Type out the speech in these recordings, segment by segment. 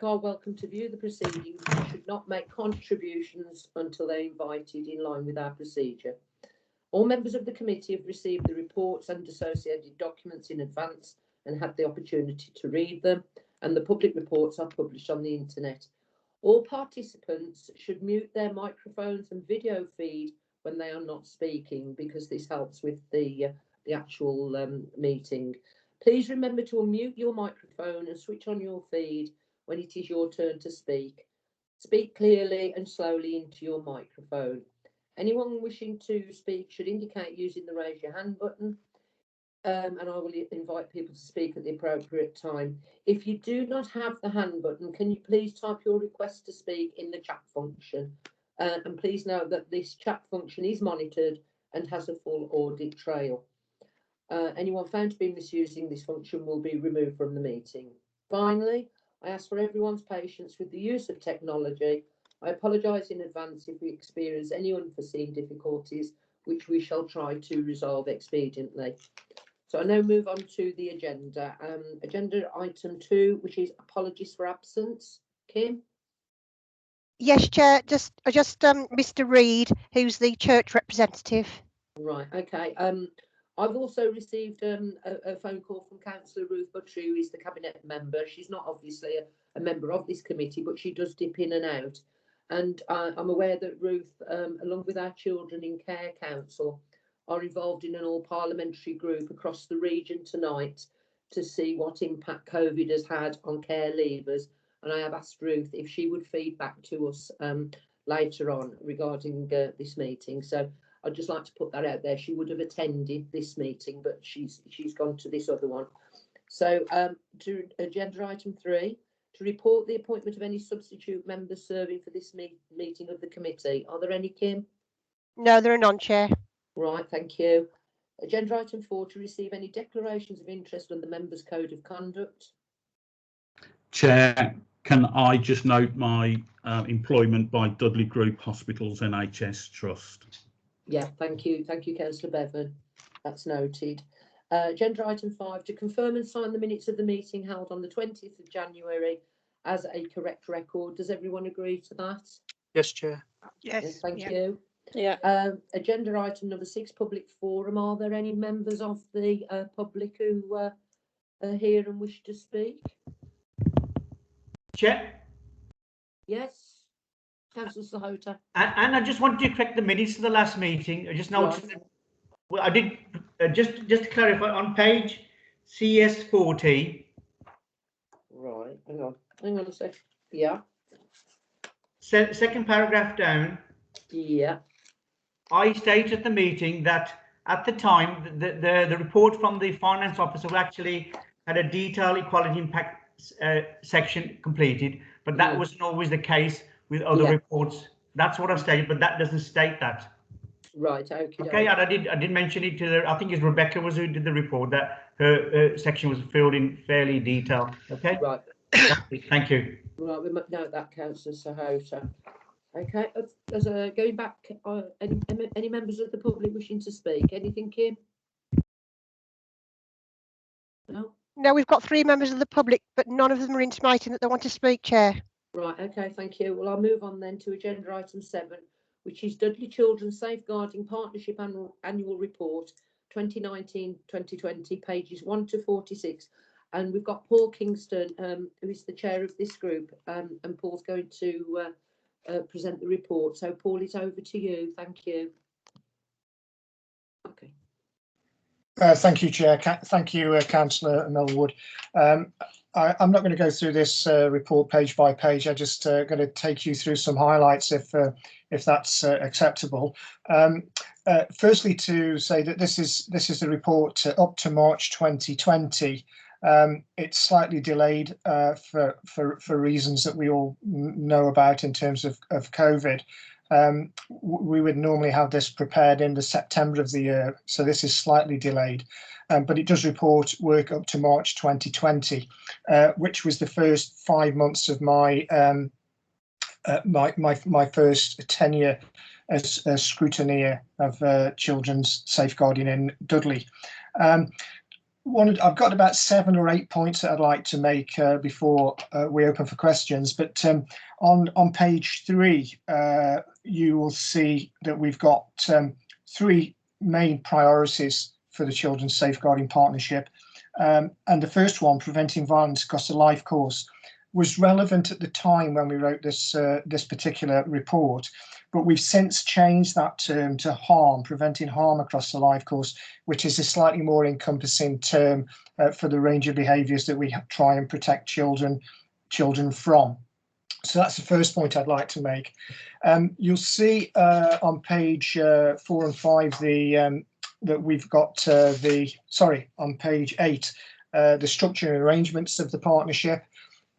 are welcome to view the proceedings and should not make contributions until they're invited in line with our procedure. All members of the committee have received the reports and associated documents in advance and had the opportunity to read them, and the public reports are published on the internet. All participants should mute their microphones and video feed when they are not speaking, because this helps with the actual meeting. Please remember to unmute your microphone and switch on your feed when it is your turn to speak. Speak clearly and slowly into your microphone. Anyone wishing to speak should indicate using the raise your hand button, and I will invite people to speak at the appropriate time. If you do not have the hand button, can you please type your request to speak in the chat function? And please note that this chat function is monitored and has a full audit trail. Anyone found to be misusing this function will be removed from the meeting. Finally, I ask for everyone's patience with the use of technology. I apologise in advance if we experience any unforeseen difficulties, which we shall try to resolve expediently. So I now move on to the agenda. Agenda item 2, which is apologies for absence. Kim? Yes, Chair. Just Mr. Reid, who's the church representative. Right. Okay. I've also received a phone call from Councillor Ruth Butcher, who is the cabinet member. She's not obviously a member of this committee, but she does dip in and out. And I'm aware that Ruth, along with our Children in Care Council, are involved in an all-parliamentary group across the region tonight to see what impact COVID has had on care leavers. And I have asked Ruth if she would feed back to us later on regarding this meeting. So I'd just like to put that out there. She would have attended this meeting, but she's gone to this other one. So to agenda item 3, to report the appointment of any substitute members serving for this meeting of the committee. Are there any, Kim? No, there are none, Chair. Right, thank you. Agenda item 4, to receive any declarations of interest on the members' code of conduct. Chair, can I just note my employment by Dudley Group Hospitals NHS Trust? Yeah, thank you. Thank you, Councillor Bevan. That's noted. Agenda item 5, to confirm and sign the minutes of the meeting held on the 20th of January as a correct record. Does everyone agree to that? Yes, Chair. Yes, thank you. Yeah. Agenda item number 6, public forum. Are there any members of the public who are here and wish to speak? Chair? Yes, Councillor Sahota. And I just wanted to correct the minutes of the last meeting. I just noticed that, well, I did just to clarify on page CS40. Right, hang on a sec. Yeah. Second paragraph down. Yeah. I stated at the meeting that at the time the report from the finance officer actually had a detailed equality impact section completed, but that wasn't always the case with other reports. That's what I've stated, but that doesn't state that. Right. Okay. Okay, and I did mention it to the, I think it's Rebecca was who did the report, that her section was filled in fairly detailed. Okay. Right. Thank you. Right, we might note that, Councillor Sahota. Okay, going back, any members of the public wishing to speak? Anything, Kim? No? No, we've got 3 members of the public, but none of them are intimating that they want to speak, Chair. Right, okay, thank you. Well, I'll move on then to agenda item 7, which is Dudley Children's Safeguarding Partnership Annual Report 2019-2020, pages 1 to 46. And we've got Paul Kingston, who is the chair of this group, and Paul's going to present the report. So, Paul, it's over to you. Thank you. Okay. Thank you, Chair. Thank you, Councillor Melwood. I'm not going to go through this report page by page. I'm just going to take you through some highlights if that's acceptable. Firstly, to say that this is the report up to March 2020. It's slightly delayed for reasons that we all know about in terms of COVID. We would normally have this prepared in the September of the year, so this is slightly delayed, but it does report work up to March 2020, which was the first 5 months of my my first tenure as scrutineer of children's safeguarding in Dudley. I've got about 7 or 8 points that I'd like to make before we open for questions. But on page 3, you will see that we've got 3 main priorities for the Children's Safeguarding Partnership. And the first one, preventing violence across the life course, was relevant at the time when we wrote this particular report. But we've since changed that term to harm, preventing harm across the life course, which is a slightly more encompassing term for the range of behaviours that we try and protect children from. So that's the first point I'd like to make. You'll see on page 4 and 5 that we've got on page 8 the structure and arrangements of the partnership.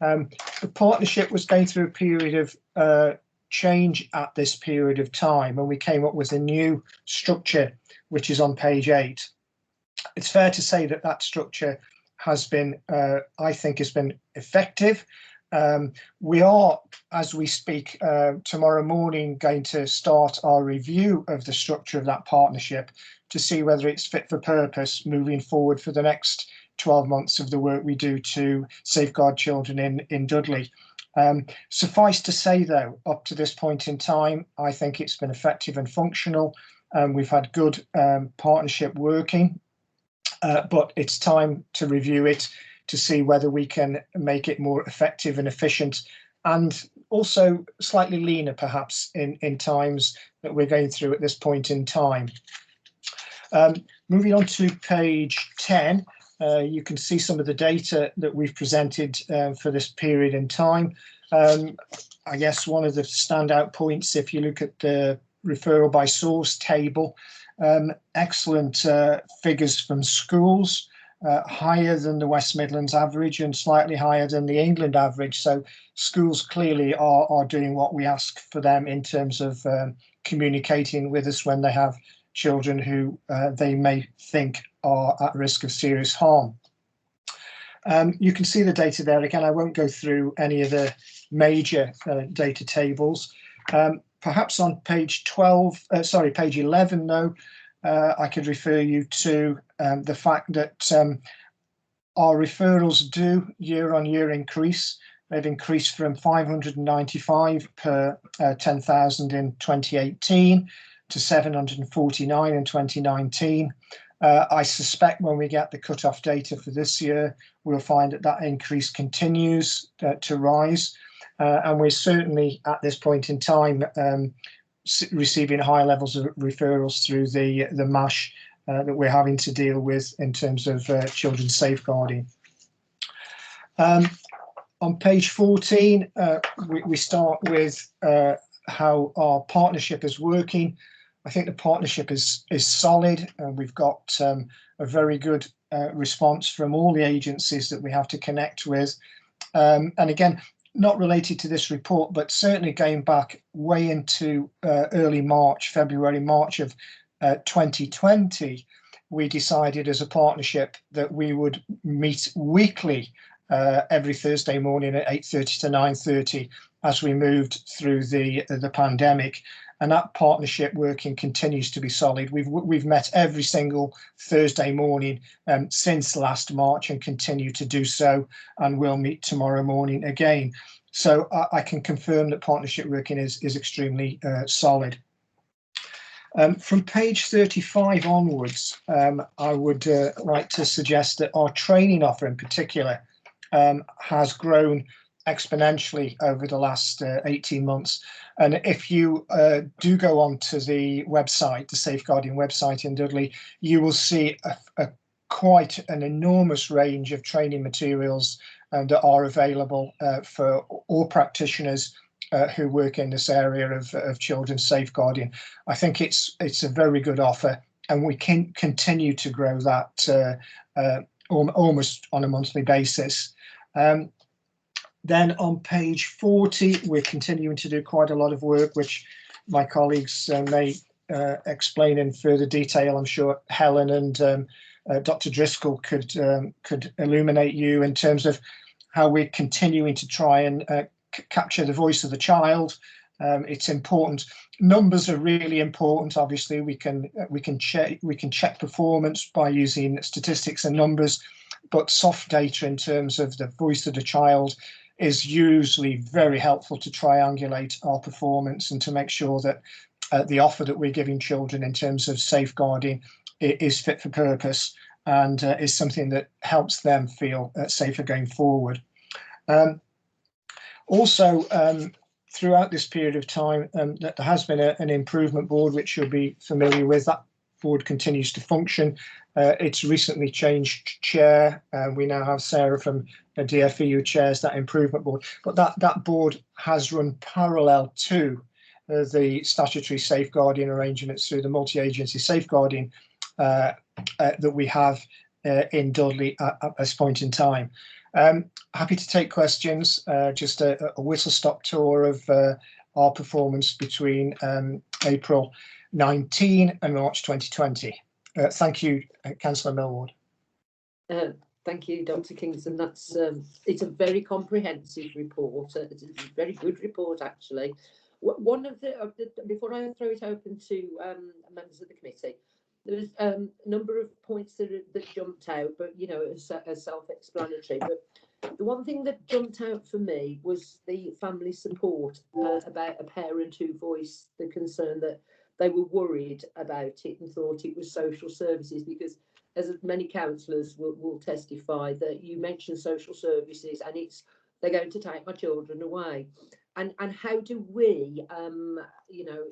The partnership was going through a period of change at this period of time, and we came up with a new structure, which is on page 8. It's fair to say that that structure has been, I think, has been effective. We are, as we speak, tomorrow morning going to start our review of the structure of that partnership to see whether it's fit for purpose moving forward for the next 12 months of the work we do to safeguard children in Dudley. Suffice to say, though, up to this point in time, I think it's been effective and functional. We've had good partnership working, but it's time to review it to see whether we can make it more effective and efficient, and also slightly leaner, perhaps, in times that we're going through at this point in time. Moving on to page 10, you can see some of the data that we've presented for this period in time. I guess one of the standout points, if you look at the referral by source table, excellent figures from schools, higher than the West Midlands average and slightly higher than the England average. So schools clearly are doing what we ask for them in terms of communicating with us when they have children who they may think are at risk of serious harm. You can see the data there. Again, I won't go through any of the major data tables. Perhaps on page 11, though, I could refer you to the fact that our referrals do year on year increase. They've increased from 595 per 10,000 in 2018 to 749 in 2019. I suspect when we get the cut-off data for this year, we'll find that that increase continues to rise. And we're certainly at this point in time receiving high levels of referrals through the MASH that we're having to deal with in terms of children's safeguarding. On page 14, we start with how our partnership is working. I think the partnership is solid, and we've got a very good response from all the agencies that we have to connect with. And again, not related to this report, but certainly going back way into early March, February, March of 2020, we decided as a partnership that we would meet weekly every Thursday morning at 8:30 to 9:30 as we moved through the pandemic. And that partnership working continues to be solid. We've met every single Thursday morning since last March and continue to do so, and we'll meet tomorrow morning again. So I can confirm that partnership working is extremely solid. From page 35 onwards, I would like to suggest that our training offer in particular has grown exponentially over the last 18 months. And if you do go onto the website, the safeguarding website in Dudley, you will see quite an enormous range of training materials that are available for all practitioners who work in this area of children's safeguarding. I think it's a very good offer, and we can continue to grow that almost on a monthly basis. Then on page 40, we're continuing to do quite a lot of work, which my colleagues may explain in further detail. I'm sure Helen and Dr. Driscoll could illuminate you in terms of how we're continuing to try and capture the voice of the child It's important. Numbers are really important. Obviously, we can check performance by using statistics and numbers, but soft data in terms of the voice of the child is usually very helpful to triangulate our performance and to make sure that the offer that we're giving children in terms of safeguarding is fit for purpose and is something that helps them feel safer going forward. Also, throughout this period of time, there has been an improvement board, which you'll be familiar with. That board continues to function. It's recently changed chair. We now have Sarah from DFE who chairs that improvement board. But that board has run parallel to the statutory safeguarding arrangements through the multi-agency safeguarding that we have in Dudley at this point in time. Happy to take questions. Just a whistle-stop tour of our performance between April 19 and March 2020. Thank you, Councillor Millward. Thank you, Dr. Kingston. That's it's a very comprehensive report. It's a very good report, actually. One of the before I throw it open to members of the committee, there's a number of points that jumped out, but you know, as self-explanatory. But the one thing that jumped out for me was the family support about a parent who voiced the concern that they were worried about it and thought it was social services, because as many councillors will testify that you mention social services and it's they're going to take my children away. And how do we, you know,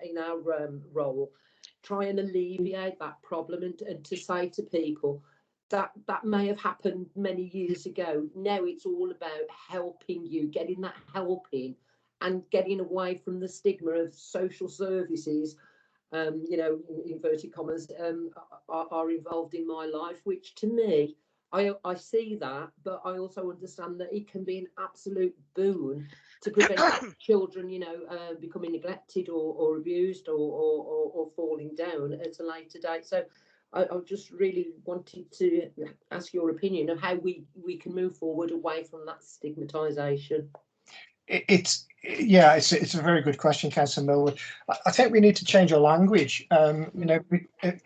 in our role, try and alleviate that problem and to say to people that may have happened many years ago. Now it's all about helping you, getting that help in and getting away from the stigma of social services, you know, inverted commas, are involved in my life, which to me, I see that, but I also understand that it can be an absolute boon to prevent children, you know, becoming neglected or abused or falling down at a later date. So I just really wanted to ask your opinion of how we can move forward away from that stigmatisation. It's a very good question, Councillor Millward. I think we need to change our language. You know,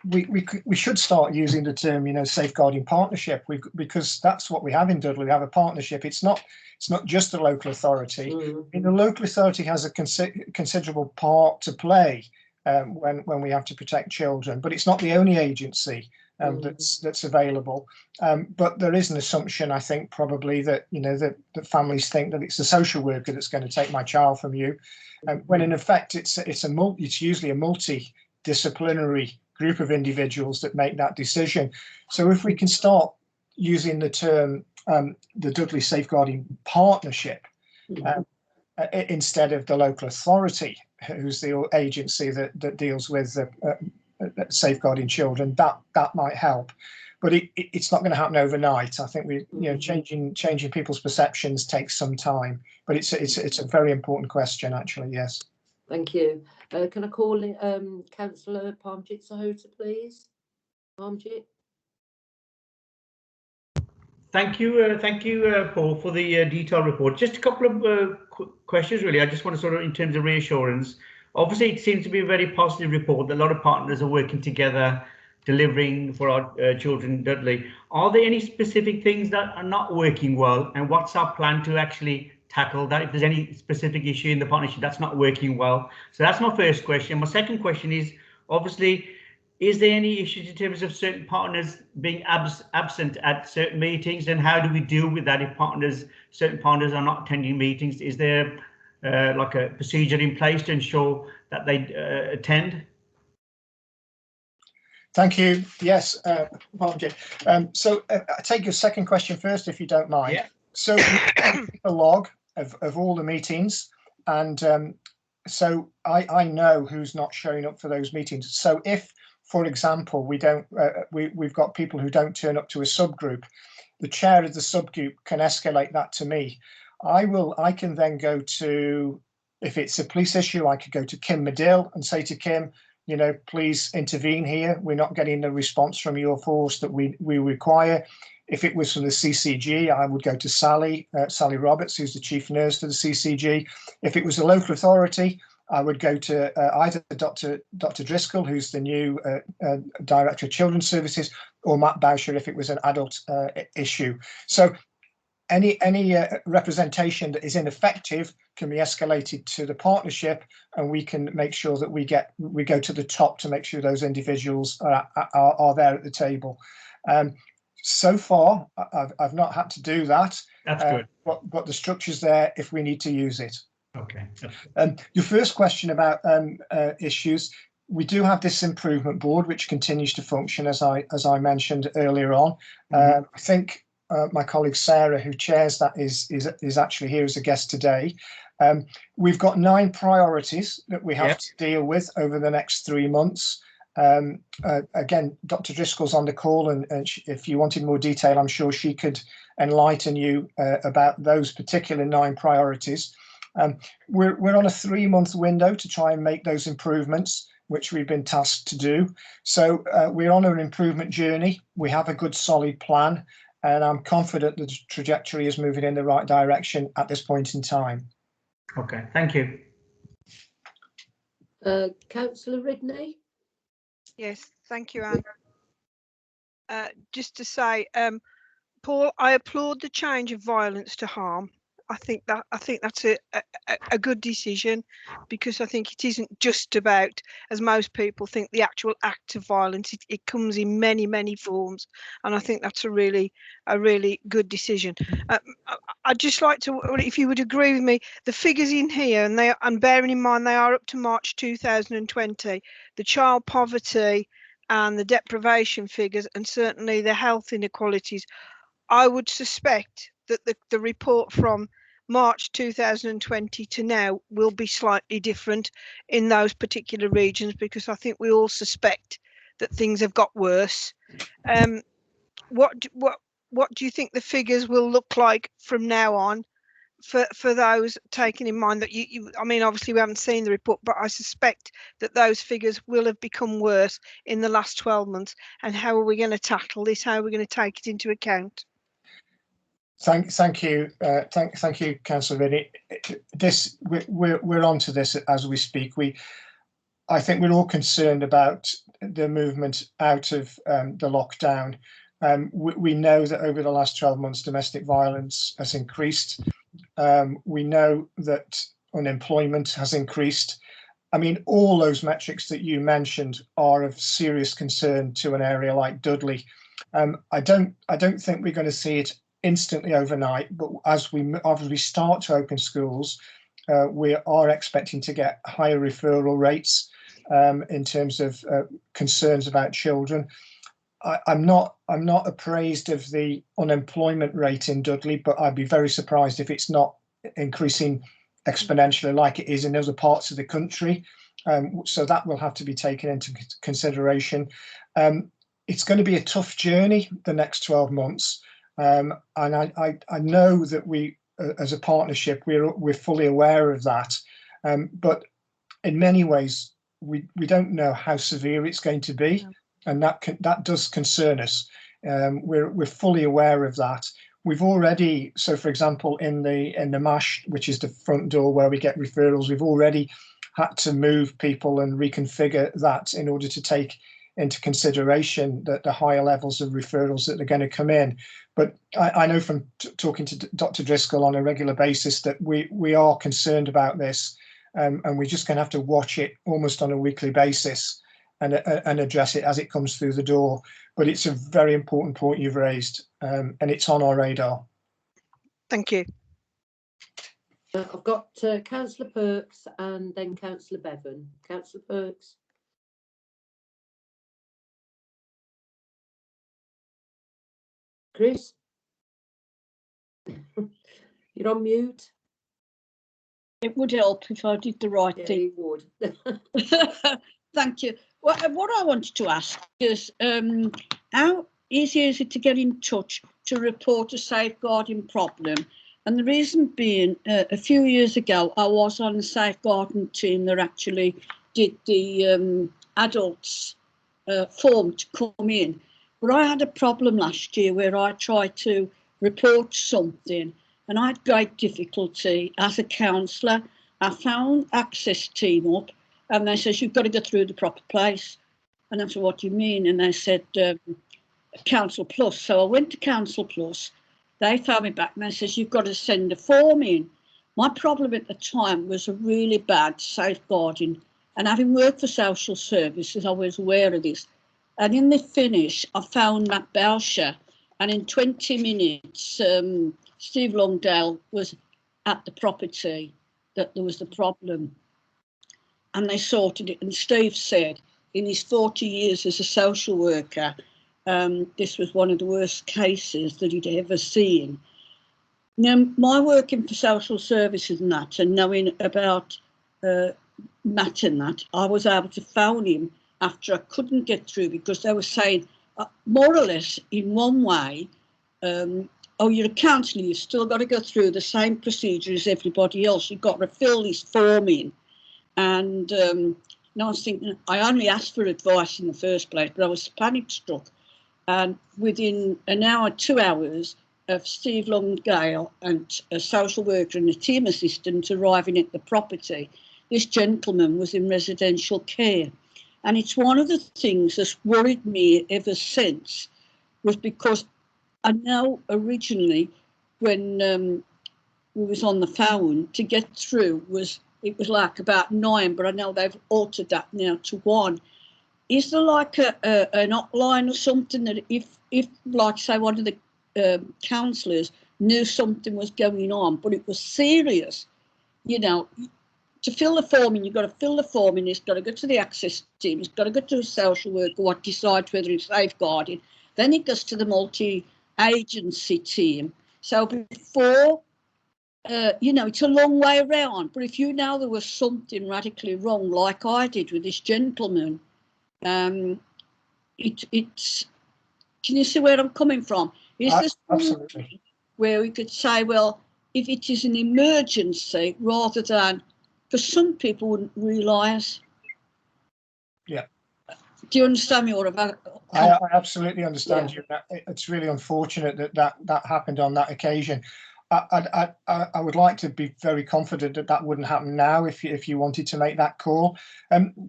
we should start using the term, you know, safeguarding partnership, because that's what we have in Dudley. We have a partnership. It's not just the local authority. Mm-hmm. The local authority has a considerable part to play when we have to protect children, but it's not the only agency that's available. But there is an assumption, I think, probably that, you know, that families think that it's the social worker that's going to take my child from you, when in effect it's usually a multidisciplinary group of individuals that make that decision. So if we can start using the term the Dudley Safeguarding Partnership instead of the local authority, who's the agency that deals with safeguarding children, that might help, but it's not going to happen overnight. I think changing people's perceptions takes some time, but it's a very important question, actually. Yes. Thank you. Can I call in Councillor Parmjit Sahota, please? Parmjit. Thank you, Paul, for the detailed report. Just a couple of questions, really. I just want to sort of, in terms of reassurance, obviously it seems to be a very positive report. A lot of partners are working together, delivering for our children in Dudley. Are there any specific things that are not working well, and what's our plan to actually tackle that? If there's any specific issue in the partnership that's not working well. So that's my first question. My second question is, obviously, is there any issues in terms of certain partners being absent at certain meetings, and how do we deal with that if certain partners are not attending meetings? Is there like a procedure in place to ensure that they attend? Thank you. Yes, so I take your second question first, if you don't mind. Yeah. So we keep a log of all the meetings, and so I know who's not showing up for those meetings. So if, for example, we've got people who don't turn up to a subgroup, the chair of the subgroup can escalate that to me. I can then go to, if it's a police issue, I could go to Kim Medill and say to Kim, you know, please intervene here. We're not getting the response from your force that we require. If it was from the CCG, I would go to Sally Roberts, who's the chief nurse for the CCG. If it was a local authority, I would go to either Dr. Driscoll, who's the new Director of Children's Services, or Matt Boucher if it was an adult issue. So any representation that is ineffective can be escalated to the partnership, and we can make sure that we go to the top to make sure those individuals are there at the table. So far, I've not had to do that. That's good. But the structure's there if we need to use it. Okay. Your first question about issues, we do have this improvement board which continues to function as I mentioned earlier on. I think my colleague Sarah, who chairs that, is actually here as a guest today. We've got 9 priorities that we have to deal with over the next 3 months. Again, Dr. Driscoll's on the call, and if you wanted more detail, I'm sure she could enlighten you about those particular 9 priorities. We're on a 3-month window to try and make those improvements, which we've been tasked to do. So we're on an improvement journey. We have a good solid plan, and I'm confident the trajectory is moving in the right direction at this point in time. Okay, thank you. Councillor Ridney? Yes, thank you, Anne. Just to say, Paul, I applaud the change of violence to harm. I think that's a good decision, because I think it isn't just about, as most people think, the actual act of violence. It comes in many forms, and I think that's a really good decision. I'd just like to, if you would agree with me, the figures in here, and bearing in mind they are up to March 2020, the child poverty and the deprivation figures, and certainly the health inequalities, I would suspect that the report from March 2020 to now will be slightly different in those particular regions, because I think we all suspect that things have got worse. What do you think the figures will look like from now on for those, taking in mind that I mean, obviously we haven't seen the report, but I suspect that those figures will have become worse in the last 12 months. And how are we going to tackle this? How are we going to take it into account? Thank you, Councillor Ridney. We're on to this as we speak. I think we're all concerned about the movement out of the lockdown. We know that over the last 12 months, domestic violence has increased. We know that unemployment has increased. I mean, all those metrics that you mentioned are of serious concern to an area like Dudley. I don't think we're going to see it instantly overnight, but as we start to open schools, we are expecting to get higher referral rates in terms of concerns about children. I'm not appraised of the unemployment rate in Dudley, but I'd be very surprised if it's not increasing exponentially like it is in other parts of the country. So that will have to be taken into consideration. It's going to be a tough journey the next 12 months. And I know that we, as a partnership, we're fully aware of that. But in many ways, we don't know how severe it's going to be, and that does concern us. We're fully aware of that. We've already, so for example, in the MASH, which is the front door where we get referrals, we've already had to move people and reconfigure that in order to take into consideration that the higher levels of referrals that are going to come in. But I know from talking to Dr. Driscoll on a regular basis that we are concerned about this, and we're just going to have to watch it almost on a weekly basis and address it as it comes through the door. But it's a very important point you've raised, and it's on our radar. Thank you. I've got Councillor Perks and then Councillor Bevan. Councillor Perks. Chris? You're on mute. It would help if I did the right Yeah, thing. it would. Thank you. What I wanted to ask is, how easy is it to get in touch to report a safeguarding problem? And the reason being, a few years ago, I was on a safeguarding team that actually did the adults form to come in. But I had a problem last year where I tried to report something and I had great difficulty as a councillor. I found access team up and they said, you've got to go through the proper place. And I said, what do you mean? And they said, Council Plus. So I went to Council Plus. They phoned me back and they said, you've got to send a form in. My problem at the time was a really bad safeguarding. And having worked for social services, I was aware of this. And in the finish, I found Matt Belsher. And in 20 minutes, Steve Longdale was at the property that there was the problem. And they sorted it. And Steve said, in his 40 years as a social worker, this was one of the worst cases that he'd ever seen. Now, my working for social services and that, and knowing about Matt and that, I was able to phone him after I couldn't get through because they were saying, more or less, in one way, oh, you're a councillor, you've still got to go through the same procedure as everybody else. You've got to fill this form in. And I was thinking, I only asked for advice in the first place, but I was panic struck. And within an hour, 2 hours of Steve Longdale and a social worker and a team assistant arriving at the property, this gentleman was in residential care. And it's one of the things that's worried me ever since, was because I know originally when we was on the phone, to get through it was like about 9, but I know they've altered that now to 1. Is there like an hotline or something that if like say one of the councillors knew something was going on, but it was serious, you know, to fill the form in, you've got to fill the form in, it's got to go to the access team, it's got to go to a social worker what decides whether it's safeguarding, then it goes to the multi-agency team. So before, you know, it's a long way around, but if you know there was something radically wrong, like I did with this gentleman, it's, can you see where I'm coming from? Is there Absolutely. where we could say, well, if it is an emergency rather than, because some people wouldn't realise. Yeah. Do you understand me? Or I absolutely understand Yeah. you. It's really unfortunate that happened on that occasion. I would like to be very confident that wouldn't happen now if you wanted to make that call.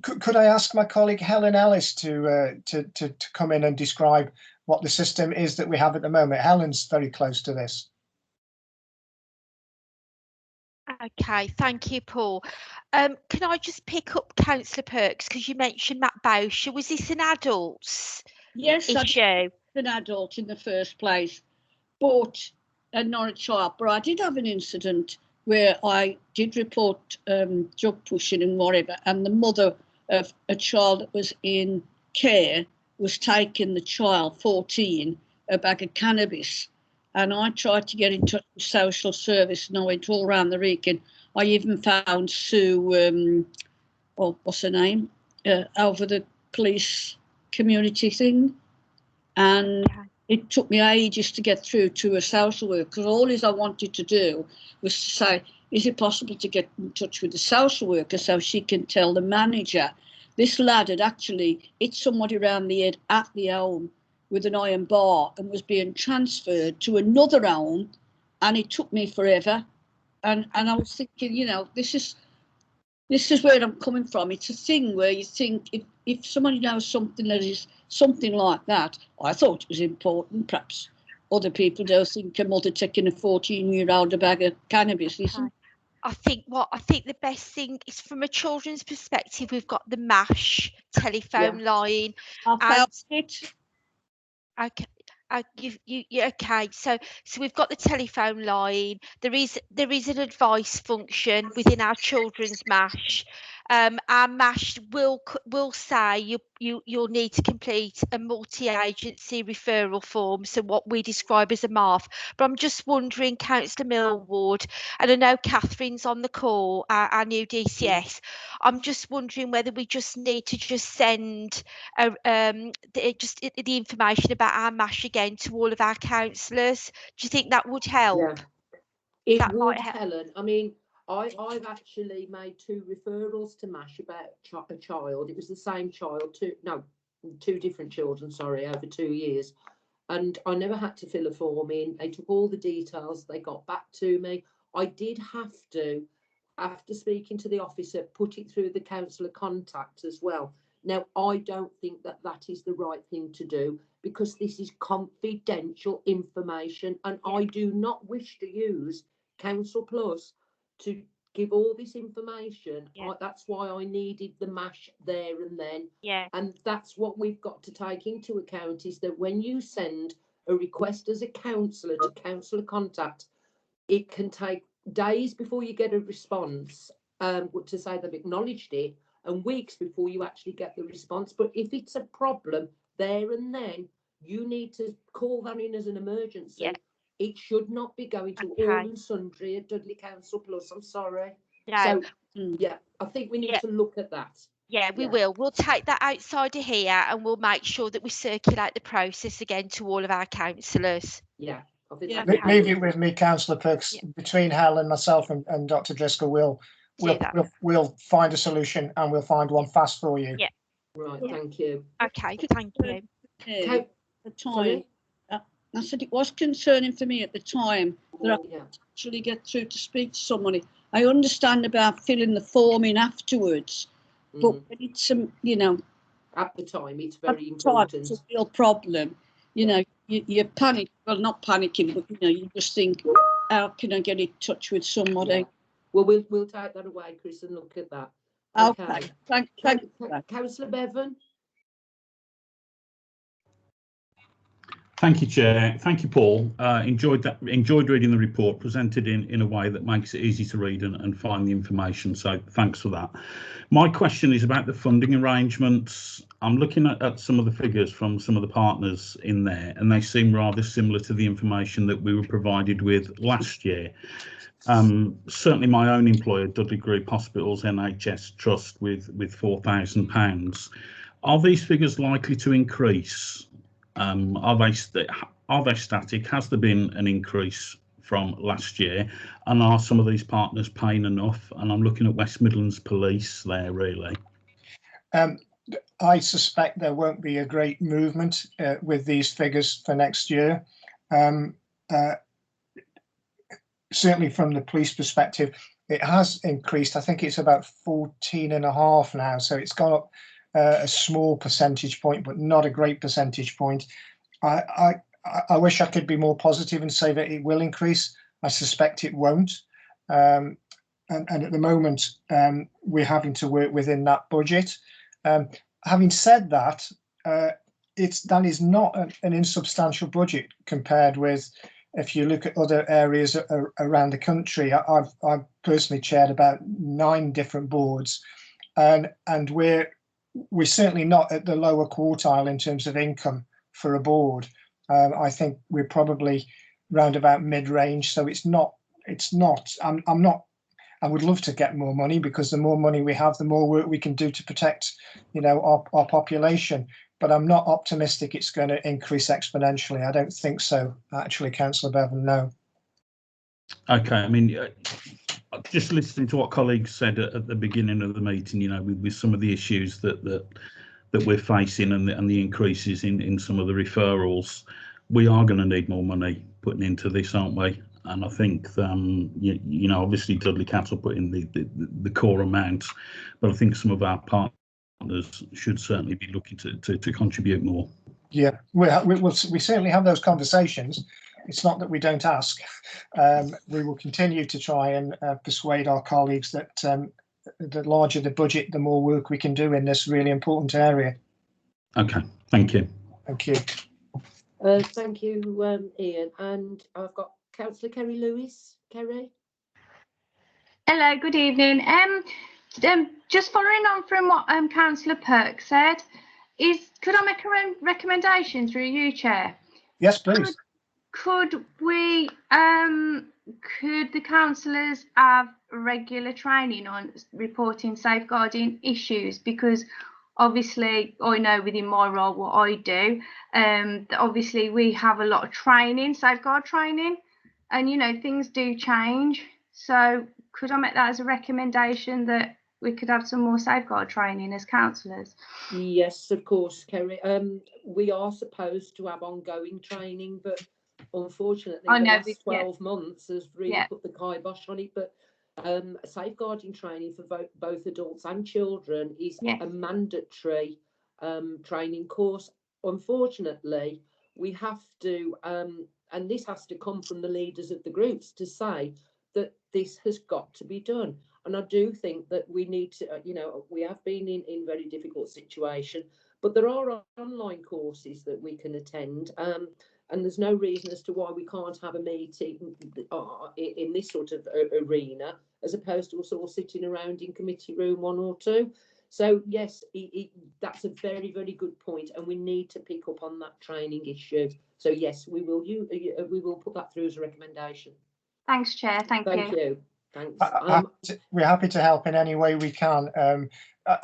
Could I ask my colleague Helen Ellis to come in and describe what the system is that we have at the moment? Helen's very close to this. Okay, thank you, Paul. Can I just pick up Councillor Perks, because you mentioned Matt Bowsher. Was this an adult's issue? An adult in the first place, but not a child. But I did have an incident where I did report drug pushing and whatever, and the mother of a child that was in care was taking the child, 14, a bag of cannabis. And I tried to get in touch with social service, and I went all around the region. I even found Sue, what's her name, over the police community thing. And it took me ages to get through to a social worker, because all I wanted to do was to say, is it possible to get in touch with the social worker so she can tell the manager? This lad had actually hit somebody around the head at the home with an iron bar and was being transferred to another home, and it took me forever. And I was thinking, you know, this is where I'm coming from. It's a thing where you think if somebody knows something that is something like that, I thought it was important. Perhaps other people don't think a mother taking a 14-year-old a bag of cannabis isn't. I think the best thing is, from a children's perspective, we've got the MASH telephone line. I found it. Okay. Okay, so we've got the telephone line. There is an advice function within our children's MASH. Our MASH will say you'll need to complete a multi-agency referral form, so what we describe as a MARF. But I'm just wondering, Councillor Millward, and I know Catherine's on the call, our new DCS. I'm just wondering whether we just need to send the information about our MASH again to all of our councillors. Do you think that would help? Yeah, it That would, might help. Helen. I mean, I've actually made 2 referrals to MASH about a child. It was the same child, two different children, sorry, over 2 years. And I never had to fill a form in. They took all the details. They got back to me. I did have to, after speaking to the officer, put it through the councillor contact as well. Now, I don't think that that is the right thing to do, because this is confidential information, and I do not wish to use Council Plus to give all this information. That's why I needed the MASH there and then. Yeah. And that's what we've got to take into account, is that when you send a request as a councillor to councillor contact, it can take days before you get a response to say they've acknowledged it, and weeks before you actually get the response. But if it's a problem there and then, you need to call that in as an emergency. Yeah. It should not be going to Okay. all and sundry at Dudley Council Plus. I'm sorry. No. So, yeah, I think we need Yeah. to look at that. Yeah, we Yeah. will. We'll take that outside of here, and we'll make sure that we circulate the process again to all of our councillors. Yeah, I think Yeah. that's Leave it with me, Councillor Perks. Yeah. Between Helen, myself, and Dr. Driscoll, we'll find a solution, and we'll find one fast for you. Yeah. right. Yeah. Thank you. Okay, thank you. Okay. The time. Sorry? I said it was concerning for me at the time that I Yeah. actually get through to speak to somebody. I understand about filling the form in afterwards, but when it's At the time, it's at very the time, important. it's a real problem. You panic. Well, not panicking, but you just think, how can I get in touch with somebody? Yeah. Well, we'll take that away, Chris, and look at that. Okay. Thank you. for that. Councillor Bevan. Thank you, Chair. Thank you, Paul. Enjoyed reading the report, presented in a way that makes it easy to read and find the information. So thanks for that. My question is about the funding arrangements. I'm looking at some of the figures from some of the partners in there, and they seem rather similar to the information that we were provided with last year. Certainly my own employer, Dudley Group Hospitals NHS Trust, with £4,000. Are these figures likely to increase? Are they static? Has there been an increase from last year? And are some of these partners paying enough? And I'm looking at West Midlands Police there, really. I suspect there won't be a great movement with these figures for next year. Certainly from the police perspective, it has increased. I think it's about 14.5 now. So it's gone up a small percentage point, but not a great percentage point. I wish I could be more positive and say that it will increase. I suspect it won't. And at the moment, we're having to work within that budget. Having said that, that is not an insubstantial budget compared with, if you look at other areas around the country. I've personally chaired about 9 different boards, and we're certainly not at the lower quartile in terms of income for a board. I think we're probably round about mid-range. So I would love to get more money, because the more money we have, the more work we can do to protect, our population. But I'm not optimistic it's going to increase exponentially. I don't think so, actually, Councillor Bevan, no. Okay, I mean, just listening to what colleagues said at the beginning of the meeting, with some of the issues that we're facing and the increases in some of the referrals, we are going to need more money putting into this, aren't we? And I think, obviously Dudley Council put in the core amount, but I think some of our partners should certainly be looking to contribute more. Yeah, we certainly have those conversations. It's not that we don't ask. We will continue to try and persuade our colleagues that the larger the budget, the more work we can do in this really important area. Okay, thank you. Thank you. Thank you, Ian. And I've got Councillor Kerry Lewis. Kerry. Hello, good evening. Just following on from what Councillor Perk said, could I make a recommendation through you, Chair? Yes, please. Could we, could the councillors have regular training on reporting safeguarding issues? Because obviously I know within my role what I do, obviously we have a lot of training, safeguard training, and things do change. So could I make that as a recommendation, that we could have some more safeguard training as councillors. Yes, of course, Kerry. We are supposed to have ongoing training, but unfortunately, I the know, last 12 months has really Yeah. put the kibosh on it. But safeguarding training for both adults and children is Yes. a mandatory training course. Unfortunately, we have to, and this has to come from the leaders of the groups to say that this has got to be done. And I do think that we need to, we have been in very difficult situation, but there are online courses that we can attend. And there's no reason as to why we can't have a meeting in this sort of arena, as opposed to us all sitting around in committee room 1 or 2. So yes, that's a very, very good point, and we need to pick up on that training issue. So yes, we will put that through as a recommendation. Thanks, Chair. Thank you. Thanks. We're happy to help in any way we can.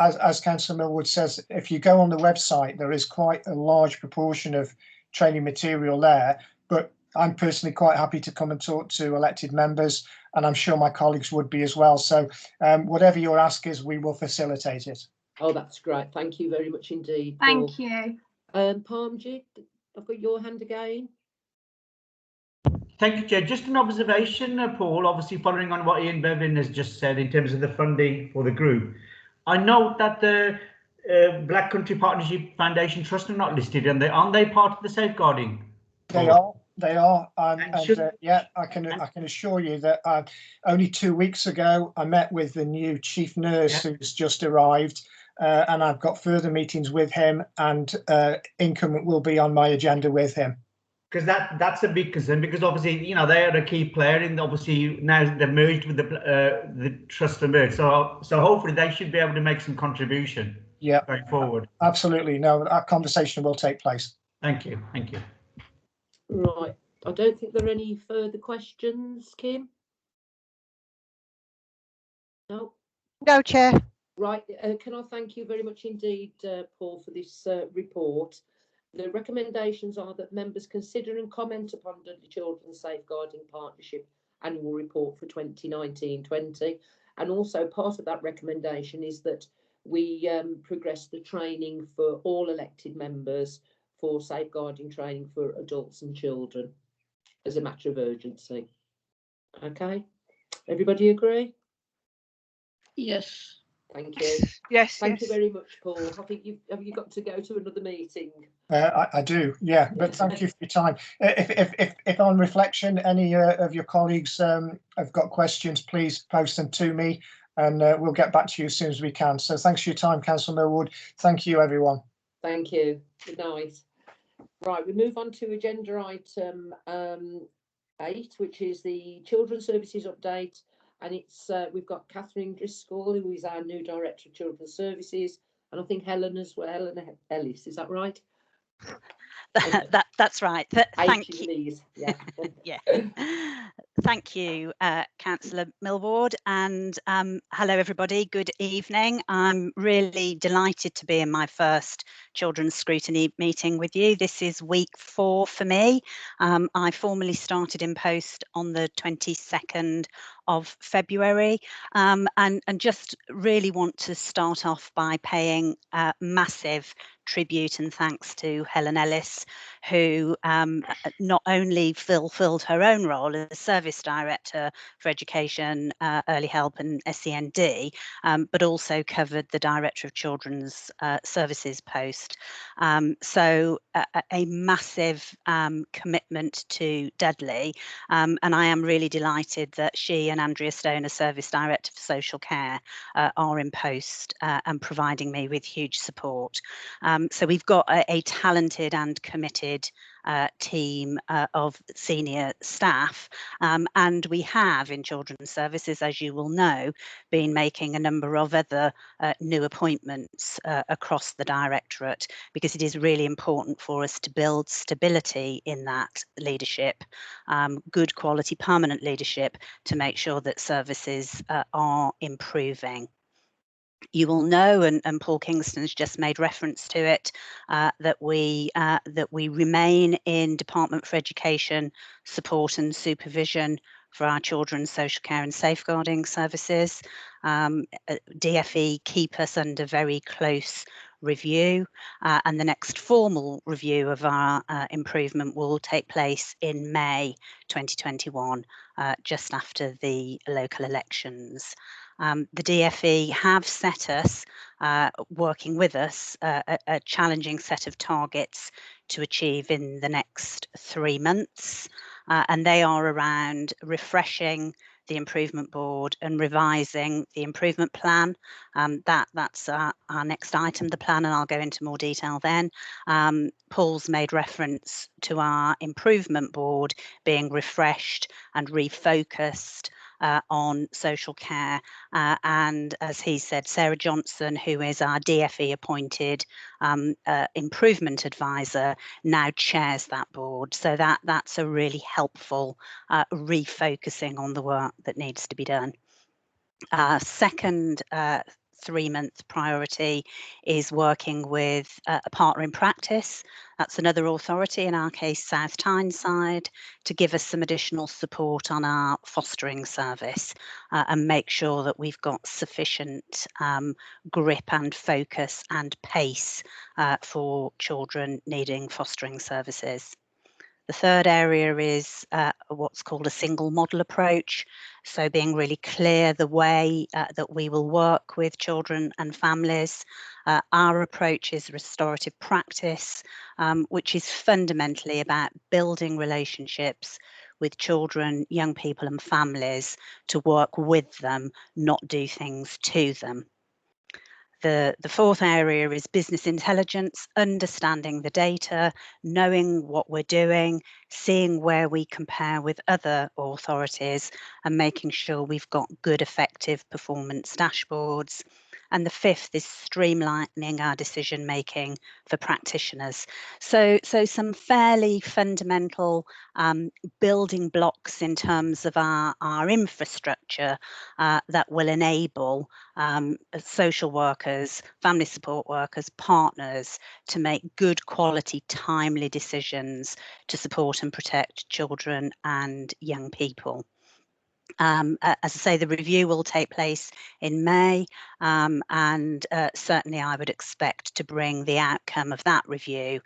As Councillor Millwood says, if you go on the website, there is quite a large proportion of training material there, but I'm personally quite happy to come and talk to elected members, and I'm sure my colleagues would be as well. So whatever your ask is, we will facilitate it. Oh, that's great. Thank you very much indeed, Thank Paul. you. Parmjit, I've got your hand again. Thank you, Chair. Just an observation, Paul, obviously following on what Ian Bevan has just said in terms of the funding for the group. I note that the Black Country Partnership Foundation Trust are not listed, and aren't they part of the safeguarding? They are, yeah, I can assure you that only 2 weeks ago I met with the new chief nurse who's just arrived, and I've got further meetings with him, and income will be on my agenda with him. Because that's a big concern, because obviously, you know, they are a key player in, obviously now they're merged with the trust to merge. So hopefully they should be able to make some contribution going forward. Absolutely. No, that conversation will take place. Thank you. Thank you. Right. I don't think there are any further questions, Kim. No. No, Chair. Right. Can I thank you very much indeed, Paul, for this report. The recommendations are that members consider and comment upon Dudley Children's Safeguarding Partnership annual report for 2019-20. And also part of that recommendation is that we progress the training for all elected members for safeguarding training for adults and children as a matter of urgency. Okay, everybody agree? Yes. Thank you. Yes. Thank you very much, Paul. I think have you got to go to another meeting? I do, yeah, but thank you for your time. If on reflection, any of your colleagues have got questions, please post them to me, and we'll get back to you as soon as we can. So thanks for your time, Councillor Millwood. Thank you, everyone. Thank you. Good night. Right, we move on to agenda item 8, which is the Children's Services update. And it's we've got Catherine Driscoll, who is our new Director of Children's Services, and I think Helen as well, Helen Ellis, is that right? That's right. Thank you. Yeah. Yeah. Thank you, Councillor Millward, and hello everybody. Good evening. I'm really delighted to be in my first Children's Scrutiny meeting with you. This is week 4 for me. I formally started in post on the 22nd of February, and just really want to start off by paying massive tribute and thanks to Helen Ellis, who not only fulfilled her own role as Service Director for Education, Early Help and SEND, but also covered the Director of Children's Services post. So a massive commitment to Dudley, and I am really delighted that she and Andrea Stone, as Service Director for Social Care, are in post and providing me with huge support. So we've got a talented and committed team of senior staff, and we have in Children's Services, as you will know, been making a number of other new appointments across the Directorate, because it is really important for us to build stability in that leadership, good quality permanent leadership, to make sure that services are improving. You will know, and Paul Kingston's just made reference to it, that we remain in Department for Education support and supervision for our children's social care and safeguarding services. DFE keep us under very close review, and the next formal review of our improvement will take place in May 2021, just after the local elections. The DFE have set us, working with us, a challenging set of targets to achieve in the next 3 months, and they are around refreshing the improvement board and revising the improvement plan. That's our next item, the plan, and I'll go into more detail then. Paul's made reference to our improvement board being refreshed and refocused on social care, and as he said, Sarah Johnson, who is our DFE appointed improvement advisor, now chairs that board, so that's a really helpful refocusing on the work that needs to be done. Second 3-month priority is working with a partner in practice. That's another authority, in our case South Tyneside, to give us some additional support on our fostering service and make sure that we've got sufficient grip and focus and pace for children needing fostering services. The third area is what's called a single model approach. So being really clear the way that we will work with children and families. Our approach is restorative practice, which is fundamentally about building relationships with children, young people and families to work with them, not do things to them. The fourth area is business intelligence, understanding the data, knowing what we're doing, seeing where we compare with other authorities and making sure we've got good, effective performance dashboards. And the fifth is streamlining our decision making for practitioners. So some fairly fundamental building blocks in terms of our infrastructure that will enable social workers, family support workers, partners to make good quality, timely decisions to support and protect children and young people. As I say, the review will take place in May, and certainly I would expect to bring the outcome of that review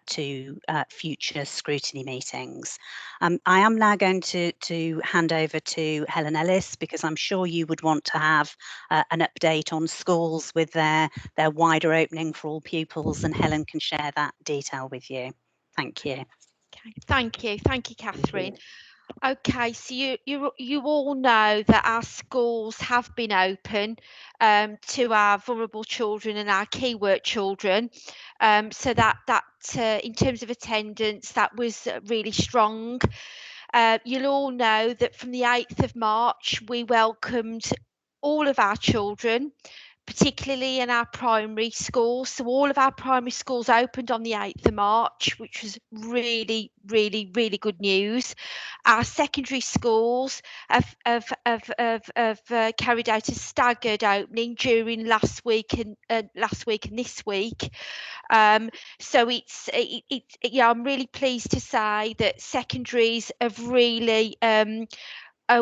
to future scrutiny meetings. I am now going to hand over to Helen Ellis, because I'm sure you would want to have an update on schools with their wider opening for all pupils, and Helen can share that detail with you. Thank you. Okay, thank you, Catherine. Okay, so you all know that our schools have been open to our vulnerable children and our key work children. So that in terms of attendance, that was really strong. You'll all know that from the 8th of March, we welcomed all of our children, particularly in our primary schools. So all of our primary schools opened on the 8th of March, which was really, really, really good news. Our secondary schools have carried out a staggered opening during last week and this week. So I'm really pleased to say that secondaries have really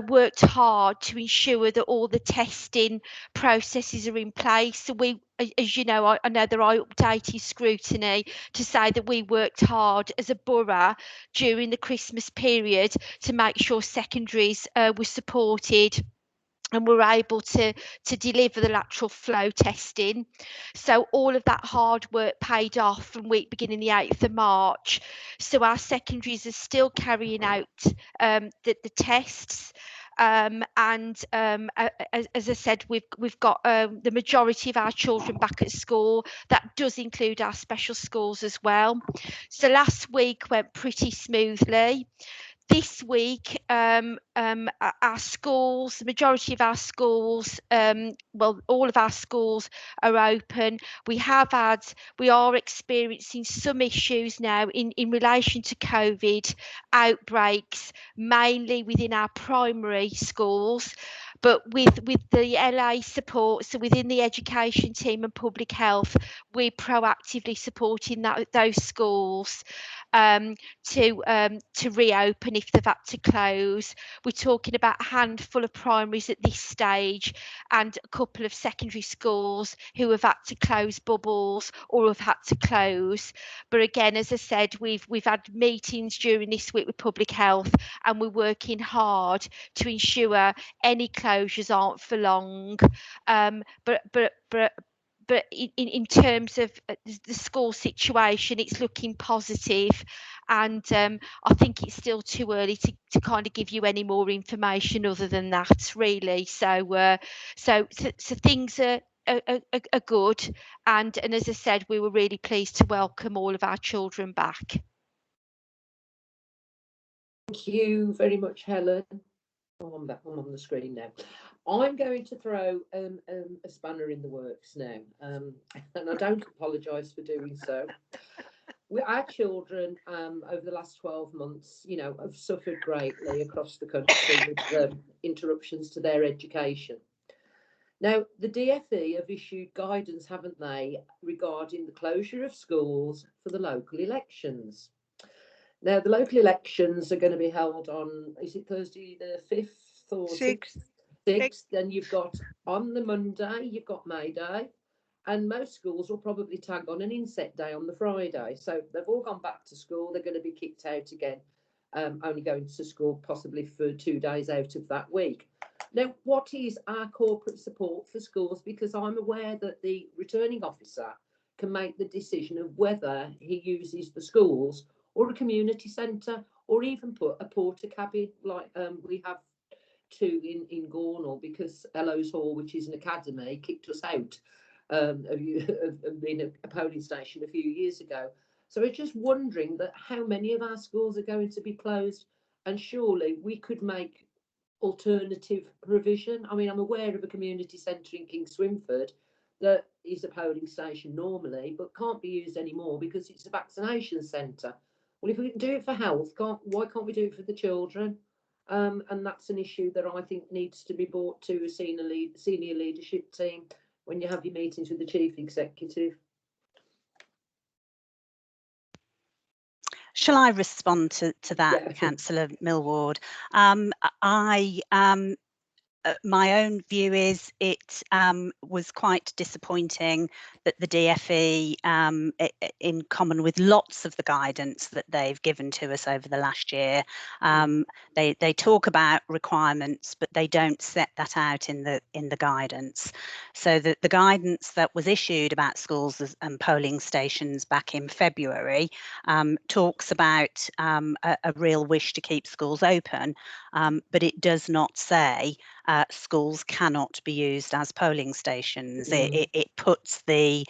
worked hard to ensure that all the testing processes are in place. So we, as you know, I know that I updated Scrutiny to say that we worked hard as a borough during the Christmas period to make sure secondaries were supported and we're able to deliver the lateral flow testing. So all of that hard work paid off from week beginning the 8th of March. So our secondaries are still carrying out the tests. As I said, we've got the majority of our children back at school. That does include our special schools as well. So last week went pretty smoothly. This week, our schools, the majority of our schools, well, all of our schools are open. We are experiencing some issues now in relation to COVID outbreaks, mainly within our primary schools. but with the LA support, so within the education team and public health, we're proactively supporting those schools to reopen if they've had to close. We're talking about a handful of primaries at this stage and a couple of secondary schools who have had to close bubbles or have had to close. But again, as I said, we've had meetings during this week with public health, and we're working hard to ensure any closures aren't for long. But in terms of the school situation, it's looking positive, and I think it's still too early to kind of give you any more information other than that, really. So things are good, and as I said, we were really pleased to welcome all of our children back. Thank you very much, Helen. Oh, I'm on the screen now. I'm going to throw a spanner in the works now, and I don't apologise for doing so. Our children over the last 12 months, you know, have suffered greatly across the country with interruptions to their education. Now, the DfE have issued guidance, haven't they, regarding the closure of schools for the local elections. Now, the local elections are going to be held on, is it Thursday the 5th or 6th? 6th. Then you've got on the Monday, you've got May Day, and most schools will probably tag on an inset day on the Friday. So they've all gone back to school. They're going to be kicked out again, only going to school possibly for 2 days out of that week. Now, what is our corporate support for schools? Because I'm aware that the returning officer can make the decision of whether he uses the schools or a community centre, or even put a porter cabin like we have two in Gornal, because Ellows Hall, which is an academy, kicked us out of being a polling station a few years ago. So we're just wondering that how many of our schools are going to be closed, and surely we could make alternative provision. I mean, I'm aware of a community centre in King Swinford that is a polling station normally, but can't be used anymore because it's a vaccination centre. Well, if we can do it for health, why can't we do it for the children? And that's an issue that I think needs to be brought to a senior leadership team when you have your meetings with the chief executive. Shall I respond to that, Yeah. Councillor Millward? My own view is it was quite disappointing that the DfE, in common with lots of the guidance that they've given to us over the last year, they talk about requirements, but they don't set that out in the guidance. So the guidance that was issued about schools and polling stations back in February talks about a real wish to keep schools open, but it does not say schools cannot be used as polling stations. It puts the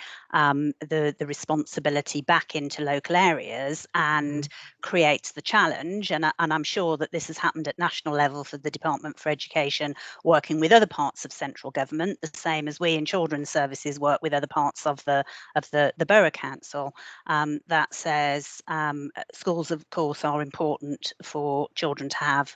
responsibility back into local areas and creates the challenge. And I'm sure that this has happened at national level for the Department for Education, working with other parts of central government, the same as we in Children's Services work with other parts of the Borough Council. That says schools, of course, are important for children to have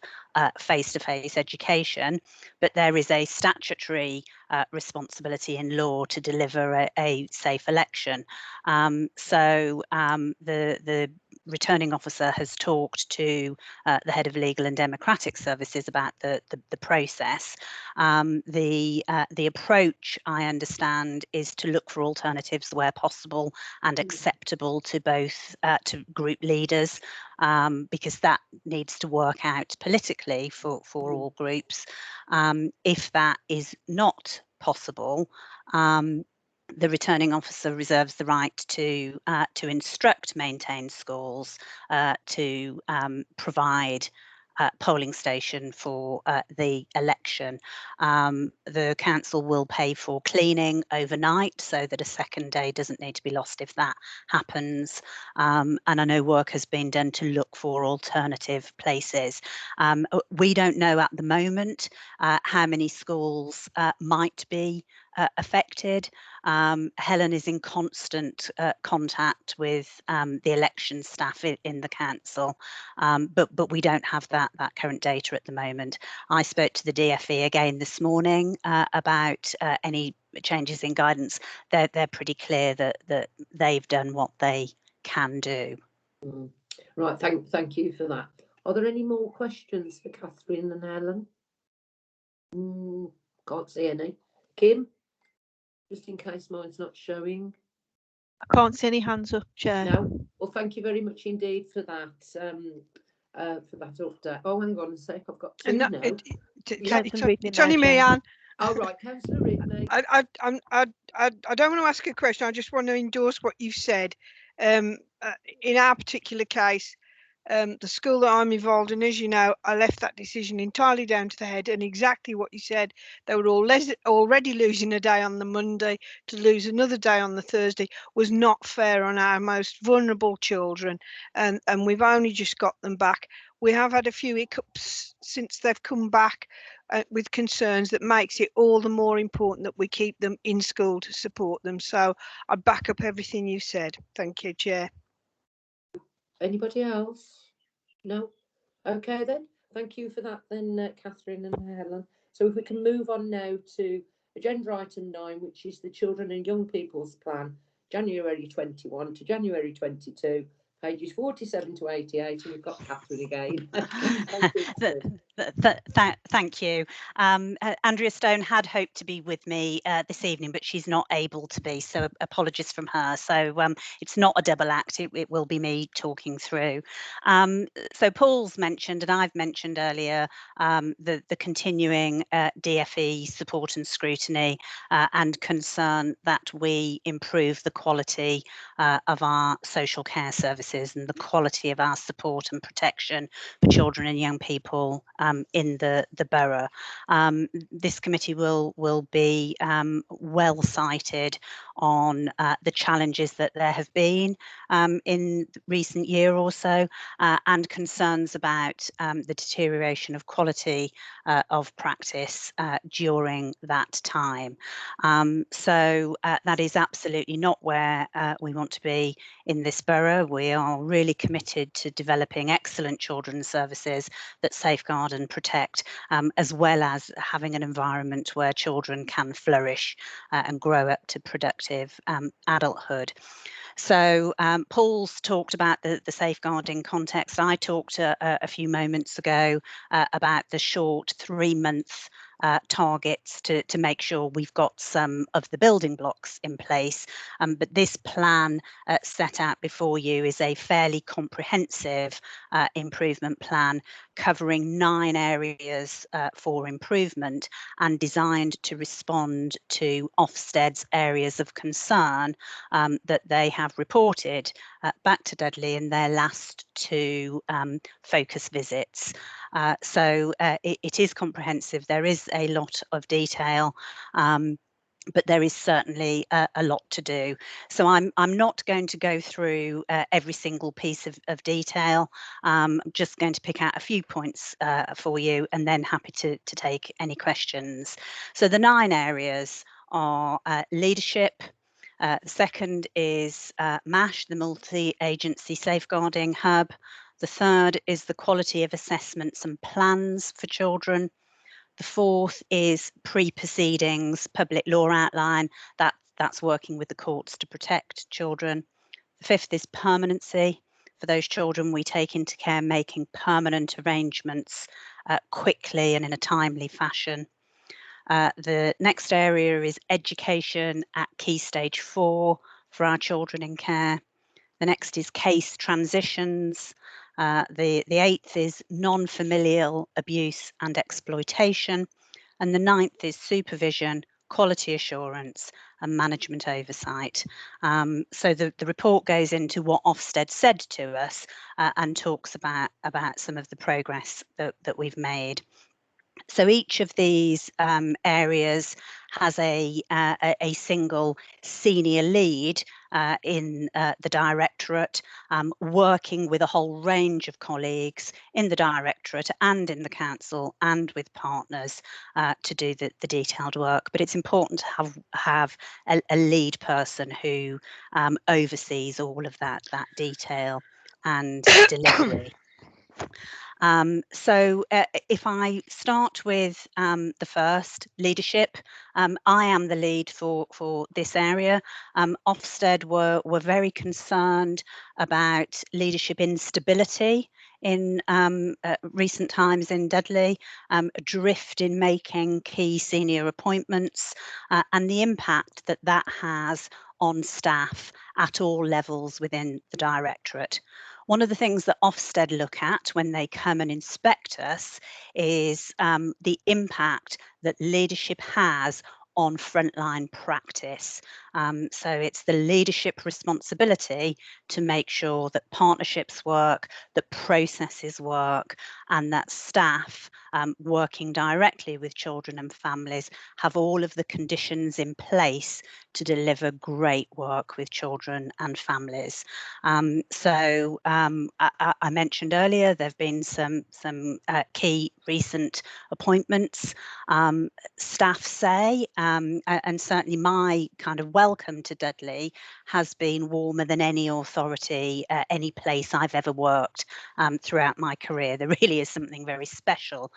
face-to-face education, but there is a statutory responsibility in law to deliver a safe election. So the returning officer has talked to the head of legal and democratic services about the process. The approach, I understand, is to look for alternatives where possible and acceptable to both to group leaders, because that needs to work out politically for all groups. If that is not possible, the returning officer reserves the right to instruct maintained schools to provide polling station for the election. The council will pay for cleaning overnight so that a second day doesn't need to be lost if that happens. And I know work has been done to look for alternative places. We don't know at the moment how many schools might be affected. Helen is in constant contact with the election staff in the council, but we don't have that current data at the moment. I spoke to the DFE again this morning about any changes in guidance. They're pretty clear that they've done what they can do. Right, thank you for that. Are there any more questions for Catherine and Helen? Can't see any. Kim, just in case mine's not showing. I can't see any hands up, Chair. No. Well, thank you very much indeed for that. For that update. Oh, hang on a sec. I've got two now. It's only me, Anne. Oh, right, Councillor Ridley. I don't want to ask a question. I just want to endorse what you said. In our particular case, the school that I'm involved in, as you know, I left that decision entirely down to the head, and exactly what you said. They were already losing a day on the Monday. To lose another day on the Thursday was not fair on our most vulnerable children, and we've only just got them back. We have had a few hiccups since they've come back with concerns that makes it all the more important that we keep them in school to support them. So I back up everything you said. Thank you, Chair. Anybody else? No? Okay then. Thank you for that then, Catherine and Helen. So if we can move on now to agenda item 9, which is the Children and Young People's Plan, January 21 to January 22, pages 47 to 88, and we've got Catherine again. Thank you. Andrea Stone had hoped to be with me this evening, but she's not able to be, so apologies from her. So it's not a double act, it will be me talking through. So Paul's mentioned, and I've mentioned earlier, the continuing DFE support and scrutiny and concern that we improve the quality of our social care services and the quality of our support and protection for children and young people in the borough. This committee will be well cited on the challenges that there have been in recent year or so, and concerns about the deterioration of quality of practice during that time. So that is absolutely not where we want to be in this borough. We are really committed to developing excellent children's services that safeguard and protect, as well as having an environment where children can flourish and grow up to productive adulthood. So Paul's talked about the safeguarding context. I talked a few moments ago about the short 3-month targets to make sure we've got some of the building blocks in place. But this plan set out before you is a fairly comprehensive improvement plan covering 9 areas for improvement and designed to respond to Ofsted's areas of concern that they have reported back to Dudley in their last 2 focus visits. So it is comprehensive. There is a lot of detail, but there is certainly a lot to do. So I'm not going to go through every single piece of detail. I'm just going to pick out a few points for you, and then happy to take any questions. So the 9 areas are leadership. The second is MASH, the Multi-Agency Safeguarding Hub. The third is the quality of assessments and plans for children. The fourth is pre-proceedings, public law outline. That's working with the courts to protect children. The fifth is permanency. For those children we take into care, making permanent arrangements quickly and in a timely fashion. The next area is education at Key Stage 4 for our children in care. The next is case transitions. The 8th is non-familial abuse and exploitation. And the 9th is supervision, quality assurance and management oversight. So the report goes into what Ofsted said to us and talks about some of the progress that we've made. So each of these areas has a single senior lead in the directorate, working with a whole range of colleagues in the directorate and in the council and with partners to do the detailed work. But it's important to have a lead person who oversees all of that detail and delivery. So if I start with the first, leadership, I am the lead for this area. Ofsted were very concerned about leadership instability in recent times in Dudley, a drift in making key senior appointments, and the impact that has on staff at all levels within the directorate. One of the things that Ofsted look at when they come and inspect us is the impact that leadership has on frontline practice. So it's the leadership responsibility to make sure that partnerships work, that processes work, and that staff working directly with children and families have all of the conditions in place to deliver great work with children and families. So I mentioned earlier there have been some key recent appointments. Staff say, and certainly my kind of welcome to Dudley has been warmer than any authority, any place I've ever worked throughout my career. There really is something very special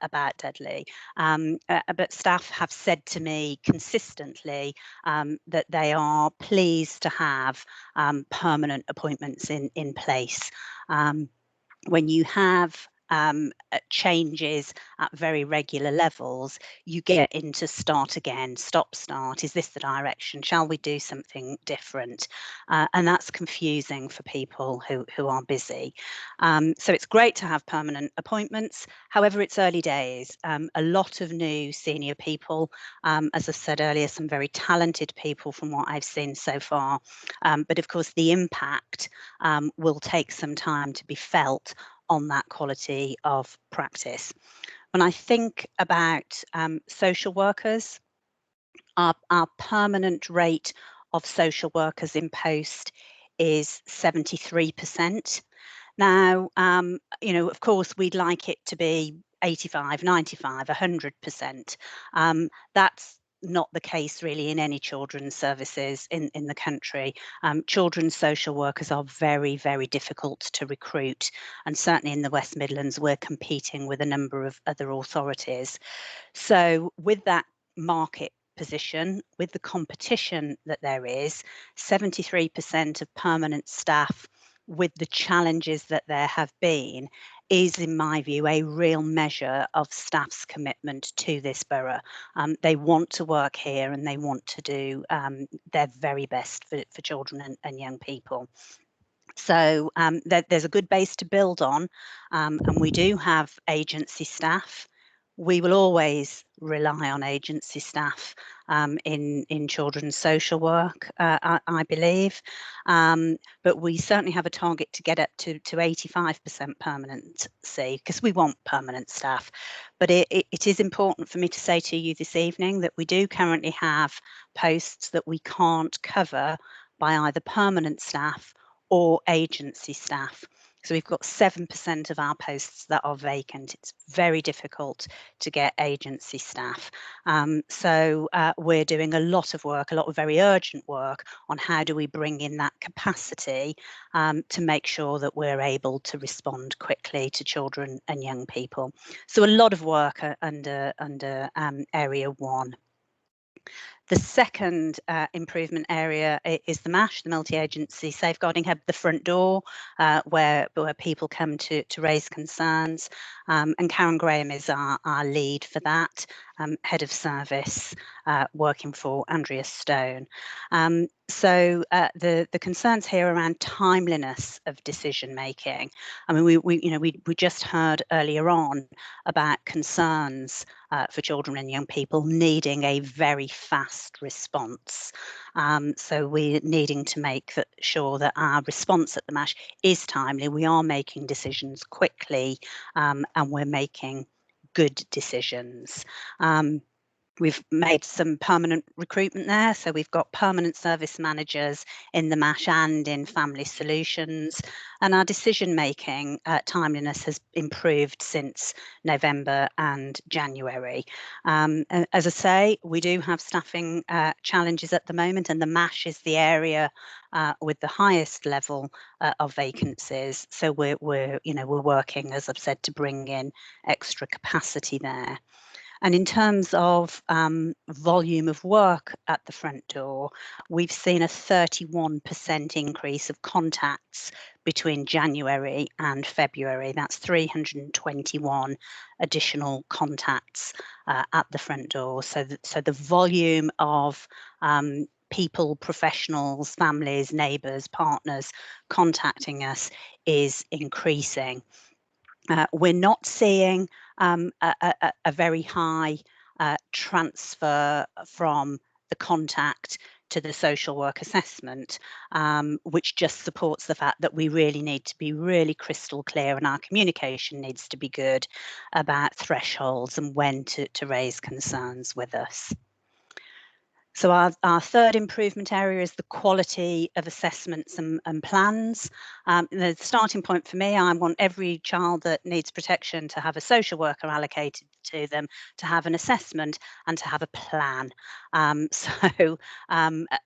about Dudley. But staff have said to me consistently that they are pleased to have permanent appointments in place. When you have changes at very regular levels, you get into start again, stop start. Is this the direction? Shall we do something different? And that's confusing for people who are busy. So it's great to have permanent appointments. However, it's early days. A lot of new senior people, as I said earlier, some very talented people from what I've seen so far. But of course, the impact will take some time to be felt on that quality of practice. When I think about social workers, our permanent rate of social workers in post is 73%. Now, you know, of course, we'd like it to be 85, 95, 100%. That's not the case really in any children's services in the country. Children's social workers are very, very difficult to recruit, and certainly in the West Midlands we're competing with a number of other authorities. So with that market position, with the competition that there is, 73% of permanent staff with the challenges that there have been is, in my view, a real measure of staff's commitment to this borough. They want to work here and they want to do their very best for children and young people. So there's a good base to build on, and we do have agency staff. We will always rely on agency staff in children's social work, I believe, but we certainly have a target to get up to 85% permanency, because we want permanent staff. But it is important for me to say to you this evening that we do currently have posts that we can't cover by either permanent staff or agency staff. So we've got 7% of our posts that are vacant. It's very difficult to get agency staff. So we're doing a lot of work, a lot of very urgent work on how do we bring in that capacity to make sure that we're able to respond quickly to children and young people. So a lot of work under Area 1. The second improvement area is the MASH, the Multi-Agency Safeguarding Hub, the front door, where people come to raise concerns. And Karen Graham is our lead for that, head of service, working for Andrea Stone. So the concerns here around timeliness of decision making. I mean, we just heard earlier on about concerns for children and young people needing a very fast response. So we're needing to make sure that our response at the MASH is timely. We are making decisions quickly, and we're making good decisions. We've made some permanent recruitment there. So we've got permanent service managers in the MASH and in Family Solutions. And our decision-making timeliness has improved since November and January. And as I say, we do have staffing challenges at the moment, and the MASH is the area with the highest level of vacancies. So we're working, as I've said, to bring in extra capacity there. And in terms of volume of work at the front door, we've seen a 31% increase of contacts between January and February. That's 321 additional contacts at the front door. So the volume of people, professionals, families, neighbours, partners contacting us is increasing. We're not seeing a very high transfer from the contact to the social work assessment, which just supports the fact that we really need to be really crystal clear, and our communication needs to be good about thresholds and when to raise concerns with us. So our third improvement area is the quality of assessments and plans. The starting point for me, I want every child that needs protection to have a social worker allocated to them, to have an assessment and to have a plan. So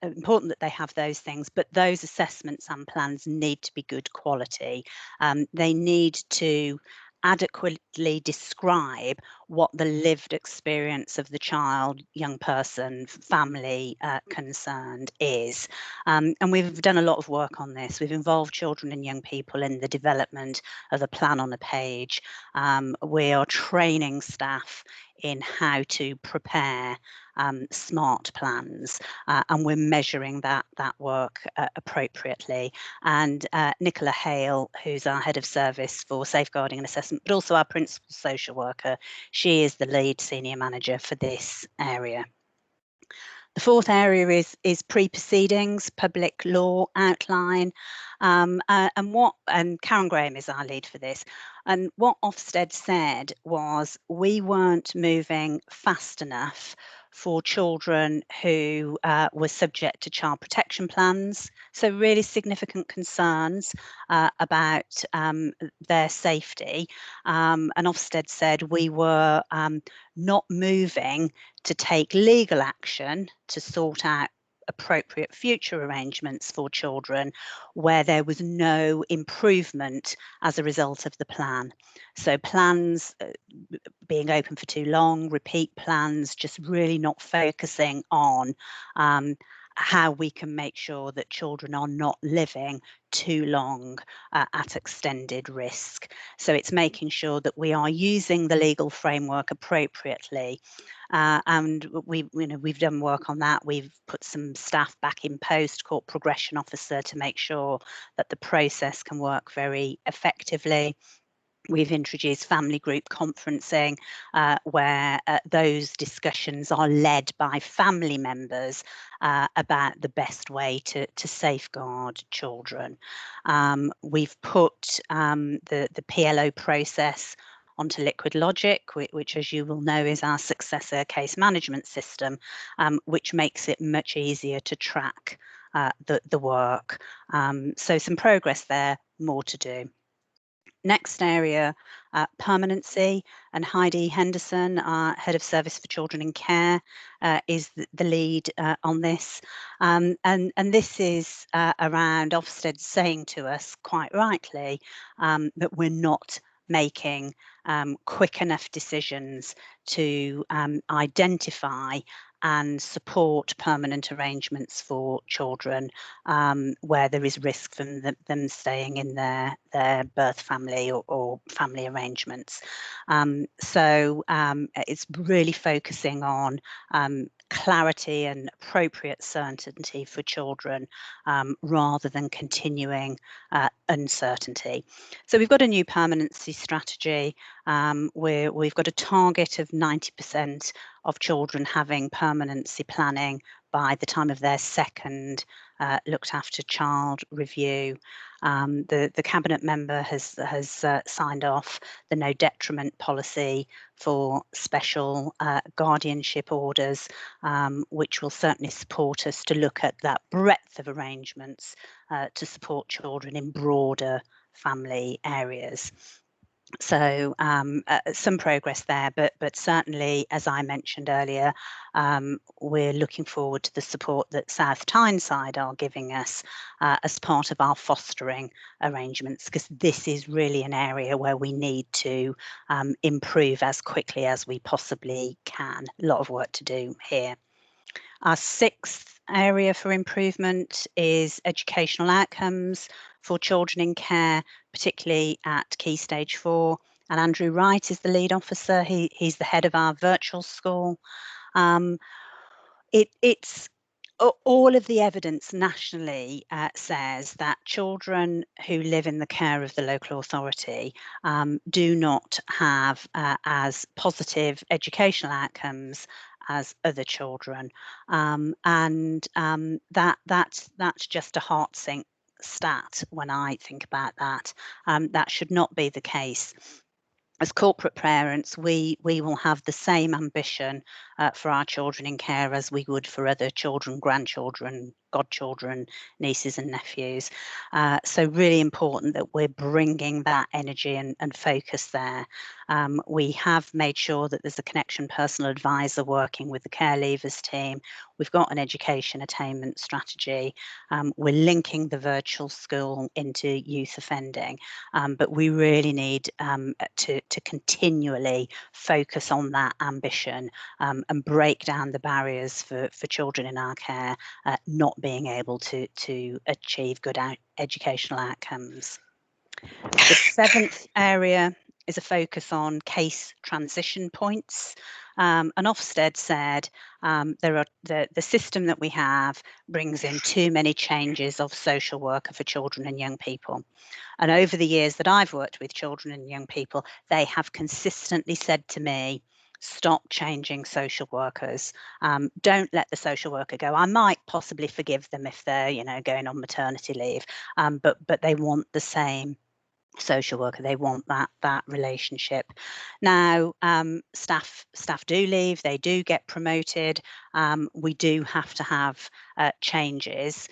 important that they have those things, but those assessments and plans need to be good quality. They need to adequately describe what the lived experience of the child, young person, family concerned is. And we've done a lot of work on this. We've involved children and young people in the development of a plan on a page. We are training staff in how to prepare smart plans, and we're measuring that work appropriately. And Nicola Hale, who's our head of service for safeguarding and assessment, but also our principal social worker, she is the lead senior manager for this area. The fourth area is pre-proceedings, public law outline, and Karen Graham is our lead for this. And what Ofsted said was we weren't moving fast enough for children who were subject to child protection plans. So really significant concerns about their safety. And Ofsted said we were not moving to take legal action to sort out appropriate future arrangements for children where there was no improvement as a result of the plan. So plans being open for too long, repeat plans, just really not focusing on how we can make sure that children are not living too long at extended risk. So it's making sure that we are using the legal framework appropriately. And we've done work on that. We've put some staff back in post, court progression officer, to make sure that the process can work very effectively. We've introduced family group conferencing, where those discussions are led by family members about the best way to safeguard children. We've put the PLO process onto Liquid Logic, which, as you will know, is our successor case management system, which makes it much easier to track the work. So some progress there, more to do. Next area, permanency, and Heidi Henderson, our Head of Service for Children in Care, is the lead on this. And this is around Ofsted saying to us, quite rightly, that we're not making quick enough decisions to identify and support permanent arrangements for children where there is risk from them staying in their birth family or family arrangements. So it's really focusing on clarity and appropriate certainty for children rather than continuing uncertainty. So we've got a new permanency strategy where we've got a target of 90% of children having permanency planning by the time of their second looked after child review. The cabinet member has signed off the no detriment policy for special guardianship orders, which will certainly support us to look at that breadth of arrangements to support children in broader family areas. So some progress there, but certainly, as I mentioned earlier, we're looking forward to the support that South Tyneside are giving us as part of our fostering arrangements, because this is really an area where we need to improve as quickly as we possibly can. A lot of work to do here. Our sixth area for improvement is educational outcomes for children in care, particularly at Key Stage 4. And Andrew Wright is the lead officer. He's the head of our virtual school. It's all of the evidence nationally says that children who live in the care of the local authority do not have as positive educational outcomes as other children, and that's just a heart sink stat when I think about that. That should not be the case. As corporate parents, we will have the same ambition for our children in care as we would for other children, grandchildren, godchildren, nieces and nephews. So really important that we're bringing that energy and focus there. We have made sure that there's a connection personal advisor working with the care leavers team. We've got an education attainment strategy. We're linking the virtual school into youth offending, but we really need to continually focus on that ambition and break down the barriers for children in our care not being able to achieve good educational outcomes. The seventh area is a focus on case transition points. And Ofsted said the system that we have brings in too many changes of social worker for children and young people. And over the years that I've worked with children and young people, they have consistently said to me, stop changing social workers. Don't let the social worker go. I might possibly forgive them if they're, going on maternity leave, but they want the same social worker. They want that relationship. Now, staff do leave. They do get promoted. We do have to have changes.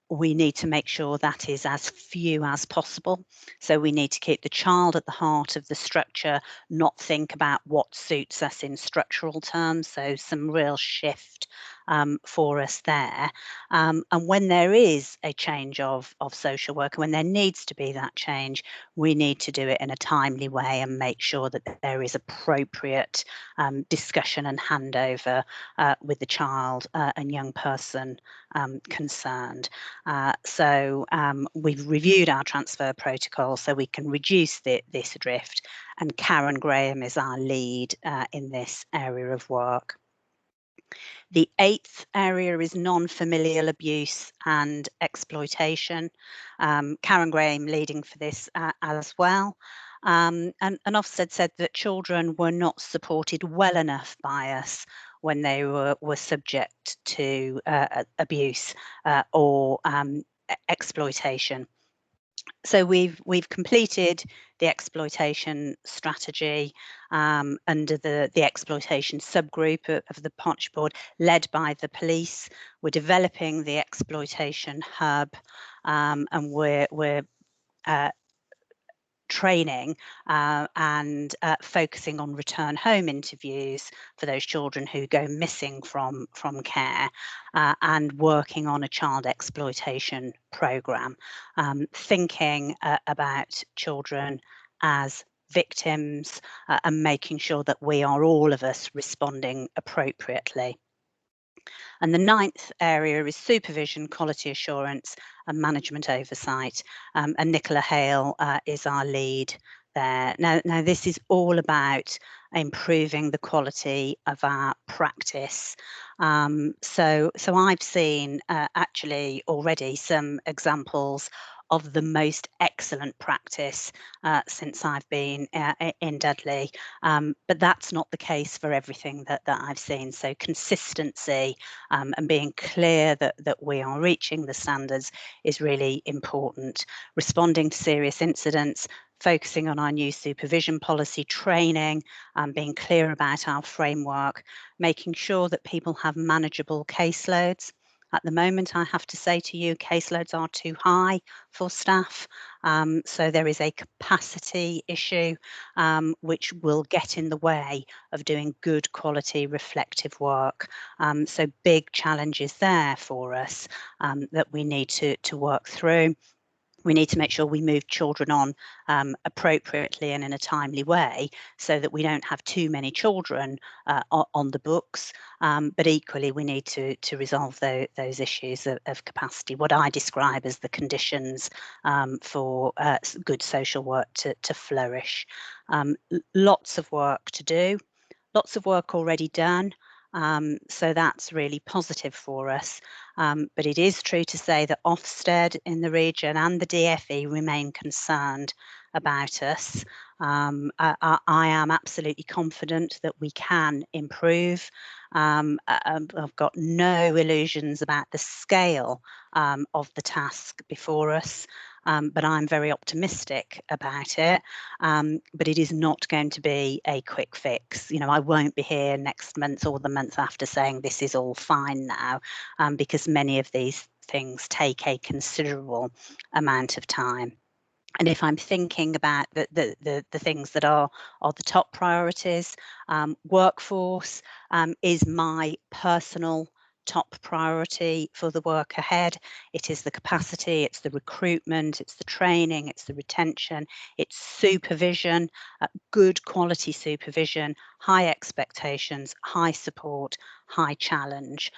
We need to make sure that is as few as possible. So we need to keep the child at the heart of the structure, not think about what suits us in structural terms. So some real shift for us there. And when there is a change of social worker, when there needs to be that change, we need to do it in a timely way and make sure that there is appropriate discussion and handover with the child and young person concerned. So we've reviewed our transfer protocol so we can reduce this drift, and Karen Graham is our lead in this area of work. The eighth area is non-familial abuse and exploitation. Karen Graham leading for this as well. And Ofsted said that children were not supported well enough by us when they were subject to abuse or exploitation. So we've completed the exploitation strategy under the exploitation subgroup of the Partnership Board, led by the police. We're developing the exploitation hub, and we're training and focusing on return home interviews for those children who go missing from care, and working on a child exploitation programme, thinking about children as victims and making sure that we are all of us responding appropriately. And the ninth area is supervision, quality assurance and management oversight. And Nicola Hale is our lead there. Now this is all about improving the quality of our practice. So I've seen actually already some examples of the most excellent practice since I've been in Dudley. But that's not the case for everything that I've seen. So consistency and being clear that we are reaching the standards is really important. Responding to serious incidents, focusing on our new supervision policy, training, being clear about our framework, making sure that people have manageable caseloads. At the moment, I have to say to you, caseloads are too high for staff. So there is a capacity issue which will get in the way of doing good quality reflective work. So big challenges there for us that we need to work through. We need to make sure we move children on appropriately and in a timely way so that we don't have too many children on the books. But equally, we need to resolve those issues of capacity, what I describe as the conditions for good social work to flourish. Lots of work to do, lots of work already done. So that's really positive for us. But it is true to say that Ofsted in the region and the DFE remain concerned about us. I am absolutely confident that we can improve. I've got no illusions about the scale of the task before us. But I'm very optimistic about it. But it is not going to be a quick fix. You know, I won't be here next month or the month after saying this is all fine now, because many of these things take a considerable amount of time. And if I'm thinking about the things that are the top priorities, workforce is my personal top priority for the work ahead. It is the capacity, it's the recruitment, it's the training, it's the retention, it's supervision, good quality supervision, high expectations, high support, high challenge.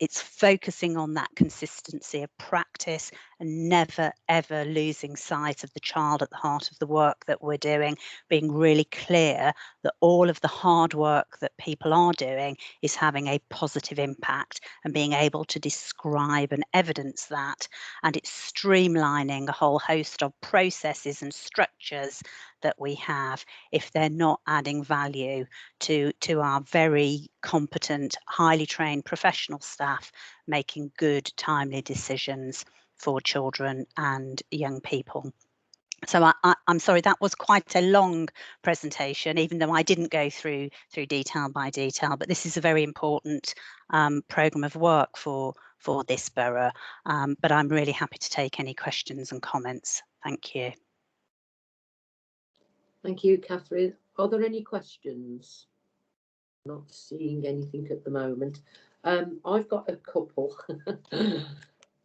It's focusing on that consistency of practice and never ever losing sight of the child at the heart of the work that we're doing, being really clear that all of the hard work that people are doing is having a positive impact and being able to describe and evidence that. And it's streamlining a whole host of processes and structures that we have if they're not adding value to our very competent, highly trained professional staff making good, timely decisions for children and young people. So I'm sorry, that was quite a long presentation, even though I didn't go through detail by detail, but this is a very important programme of work for this borough. But I'm really happy to take any questions and comments. Thank you. Thank you, Catherine. Are there any questions? Not seeing anything at the moment. I've got a couple,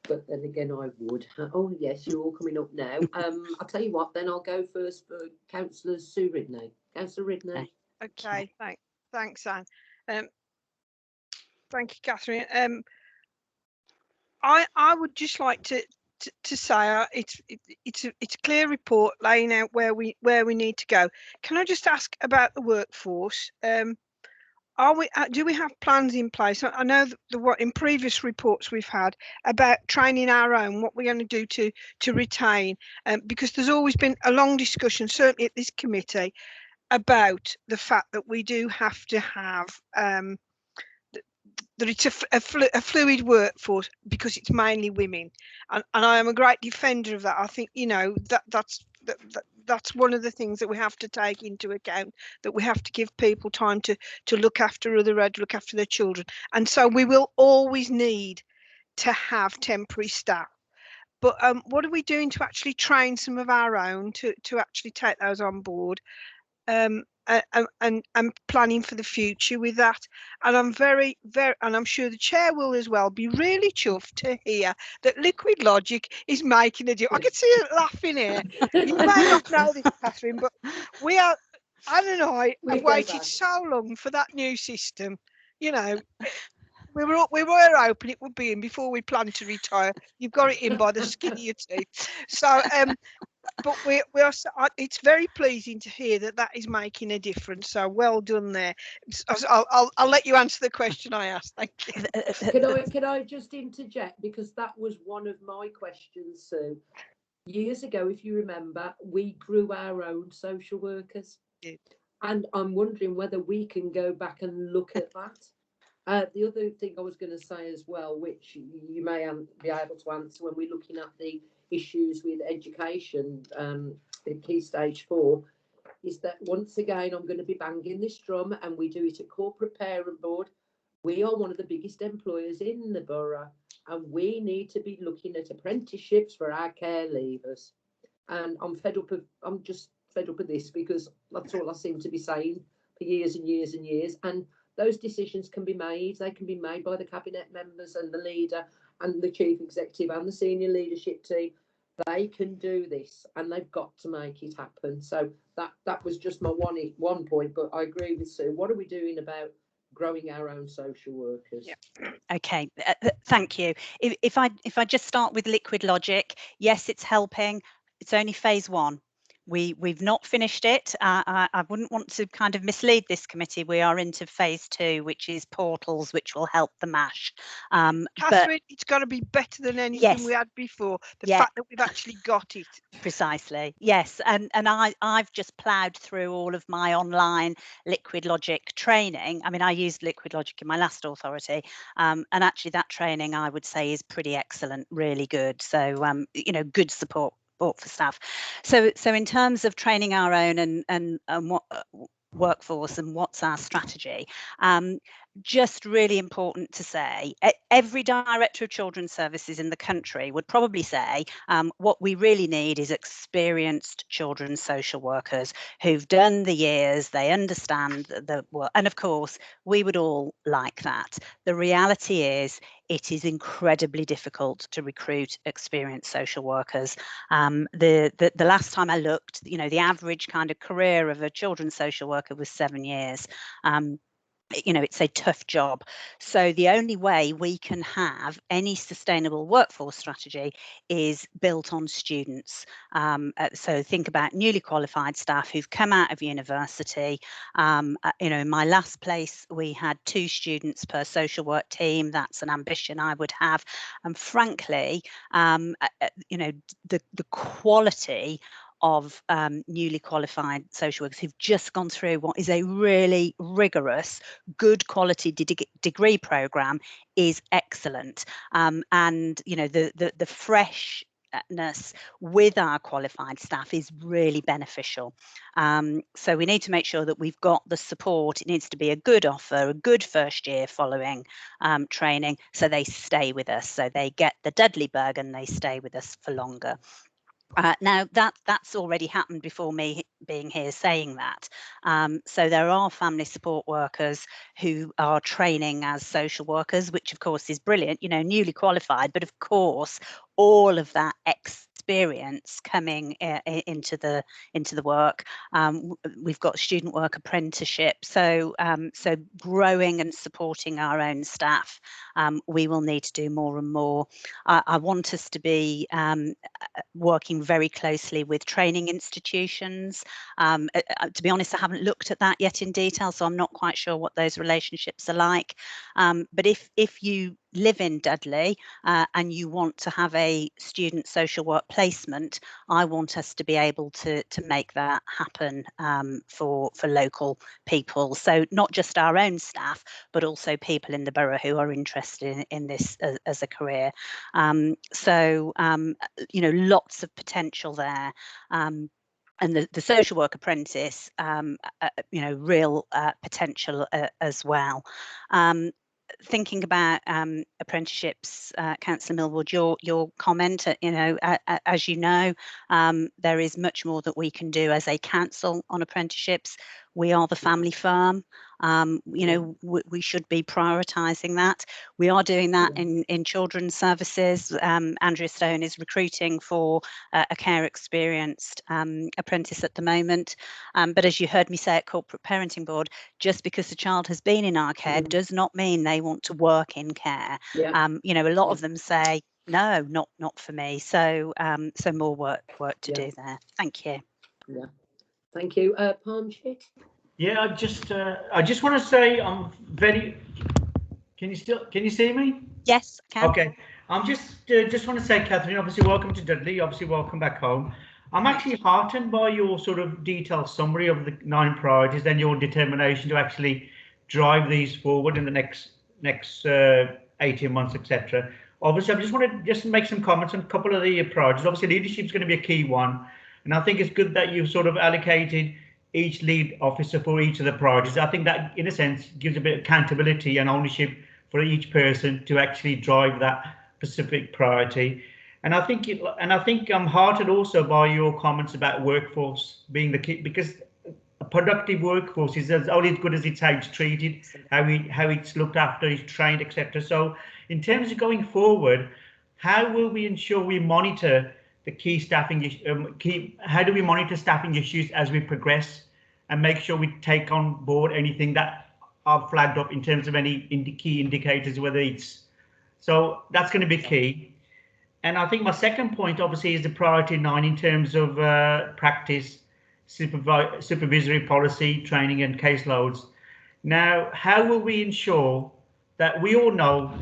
but then again, I would. Oh yes, you're all coming up now. I'll tell you what. Then I'll go first for Councillor Sue Ridney. Councillor Ridney. Okay, thanks, Anne. Thank you, Catherine. I would just like to say it's a clear report laying out where we need to go. Can I just ask about the workforce? Do we have plans in place? I know that what in previous reports we've had about training our own, what we're going to do to retain, because there's always been a long discussion, certainly at this committee, about the fact that we do have to have that it's a fluid workforce because it's mainly women, and I am a great defender of that. I think, you know, that's one of the things that we have to take into account, that we have to give people time to look after look after their children, and so we will always need to have temporary staff. But what are we doing to actually train some of our own to actually take those on board? And planning for the future with that. And I'm very, and I'm sure the chair will as well, be really chuffed to hear that Liquid Logic is making a deal. I can see it laughing here. You may not know this, Catherine, but we are, Anne and I have waited so long for that new system. You know, we were hoping it would be in before we planned to retire. You've got it in by the skin of your teeth. So but we are. It's very pleasing to hear that is making a difference. So well done there. I'll let you answer the question I asked. Thank you. Can I just interject, because that was one of my questions, Sue. Years ago, if you remember, we grew our own social workers. Yeah. And I'm wondering whether we can go back and look at that. The other thing I was going to say as well, which you may be able to answer when we're looking at the issues with education in Key Stage 4, is that once again, I'm going to be banging this drum, and we do it at Corporate Parent Board. We are one of the biggest employers in the borough, and we need to be looking at apprenticeships for our care leavers. And I'm just fed up with this, because that's all I seem to be saying for years and years and years. And those decisions can be made. They can be made by the cabinet members and the leader and the chief executive and the senior leadership team. They can do this, and they've got to make it happen. So that was just my one point. But I agree with Sue. What are we doing about growing our own social workers? Yeah. Okay, thank you. If I just start with liquid logic, yes, it's helping. It's only phase 1. We've not finished it. I wouldn't want to kind of mislead this committee. We are into phase 2, which is portals, which will help the MASH. Catherine, it's got to be better than anything we had before. The fact that we've actually got it. Precisely, yes. And I've just ploughed through all of my online liquid logic training. I mean, I used liquid logic in my last authority, and actually that training I would say is pretty excellent, really good. So good support for staff. So in terms of training our own and what workforce and what's our strategy, just really important to say, every director of children's services in the country would probably say what we really need is experienced children's social workers who've done the years, they understand the work, and of course we would all like that. The reality is it is incredibly difficult to recruit experienced social workers. The last time I looked, the average kind of career of a children's social worker was 7 years. It's a tough job. So the only way we can have any sustainable workforce strategy is built on students. So think about newly qualified staff who've come out of university. In my last place, we had 2 students per social work team. That's an ambition I would have. And frankly, the quality of newly qualified social workers who've just gone through what is a really rigorous, good quality degree programme is excellent. And the freshness with our qualified staff is really beneficial. So we need to make sure that we've got the support. It needs to be a good offer, a good first year following training, so they stay with us, so they get the Dudley bug and they stay with us for longer. Now that's already happened before me being here saying that. So there are family support workers who are training as social workers, which of course is brilliant, newly qualified, but of course all of that experience coming into the work. We've got student work apprenticeship, so growing and supporting our own staff, we will need to do more and more. I want us to be working very closely with training institutions. To be honest, I haven't looked at that yet in detail, so I'm not quite sure what those relationships are like. But if you live in Dudley and you want to have a student social work placement, I want us to be able to make that happen for local people. So not just our own staff, but also people in the borough who are interested in this as a career. Lots of potential there. And the social work apprentice, real potential as well. Thinking about apprenticeships, Councillor Millward, your comment, as you know, there is much more that we can do as a council on apprenticeships. We are the family firm. We should be prioritising that. We are doing that in children's services. Andrea Stone is recruiting for a care experienced apprentice at the moment. But as you heard me say at Corporate Parenting Board, just because the child has been in our care does not mean they want to work in care. A lot of them say, no, not for me. So more work to do there. Thank you. Yeah, thank you. Palmchik? Yeah, I just want to say I'm very. Can you see me? Yes, I can. Okay. I'm just want to say, Catherine, obviously welcome to Dudley, obviously welcome back home. I'm actually heartened by your sort of detailed summary of the 9 priorities and your determination to actually drive these forward in the next 18 months, etc. Obviously, I just want to make some comments on a couple of the priorities. Obviously, leadership is going to be a key one, and I think it's good that you've sort of allocated each lead officer for each of the priorities. I think that, in a sense, gives a bit of accountability and ownership for each person to actually drive that specific priority. And I think I'm heartened also by your comments about workforce being the key, because a productive workforce is only as good as it's how it's treated, how it's looked after, it's trained, etc. So in terms of going forward, how will we ensure we monitor the key staffing how do we monitor staffing issues as we progress and make sure we take on board anything that are flagged up in terms of any key indicators, whether it's, so that's going to be key. And I think my second point obviously is the priority 9 in terms of practice, supervisory policy, training and caseloads. Now, how will we ensure that we all know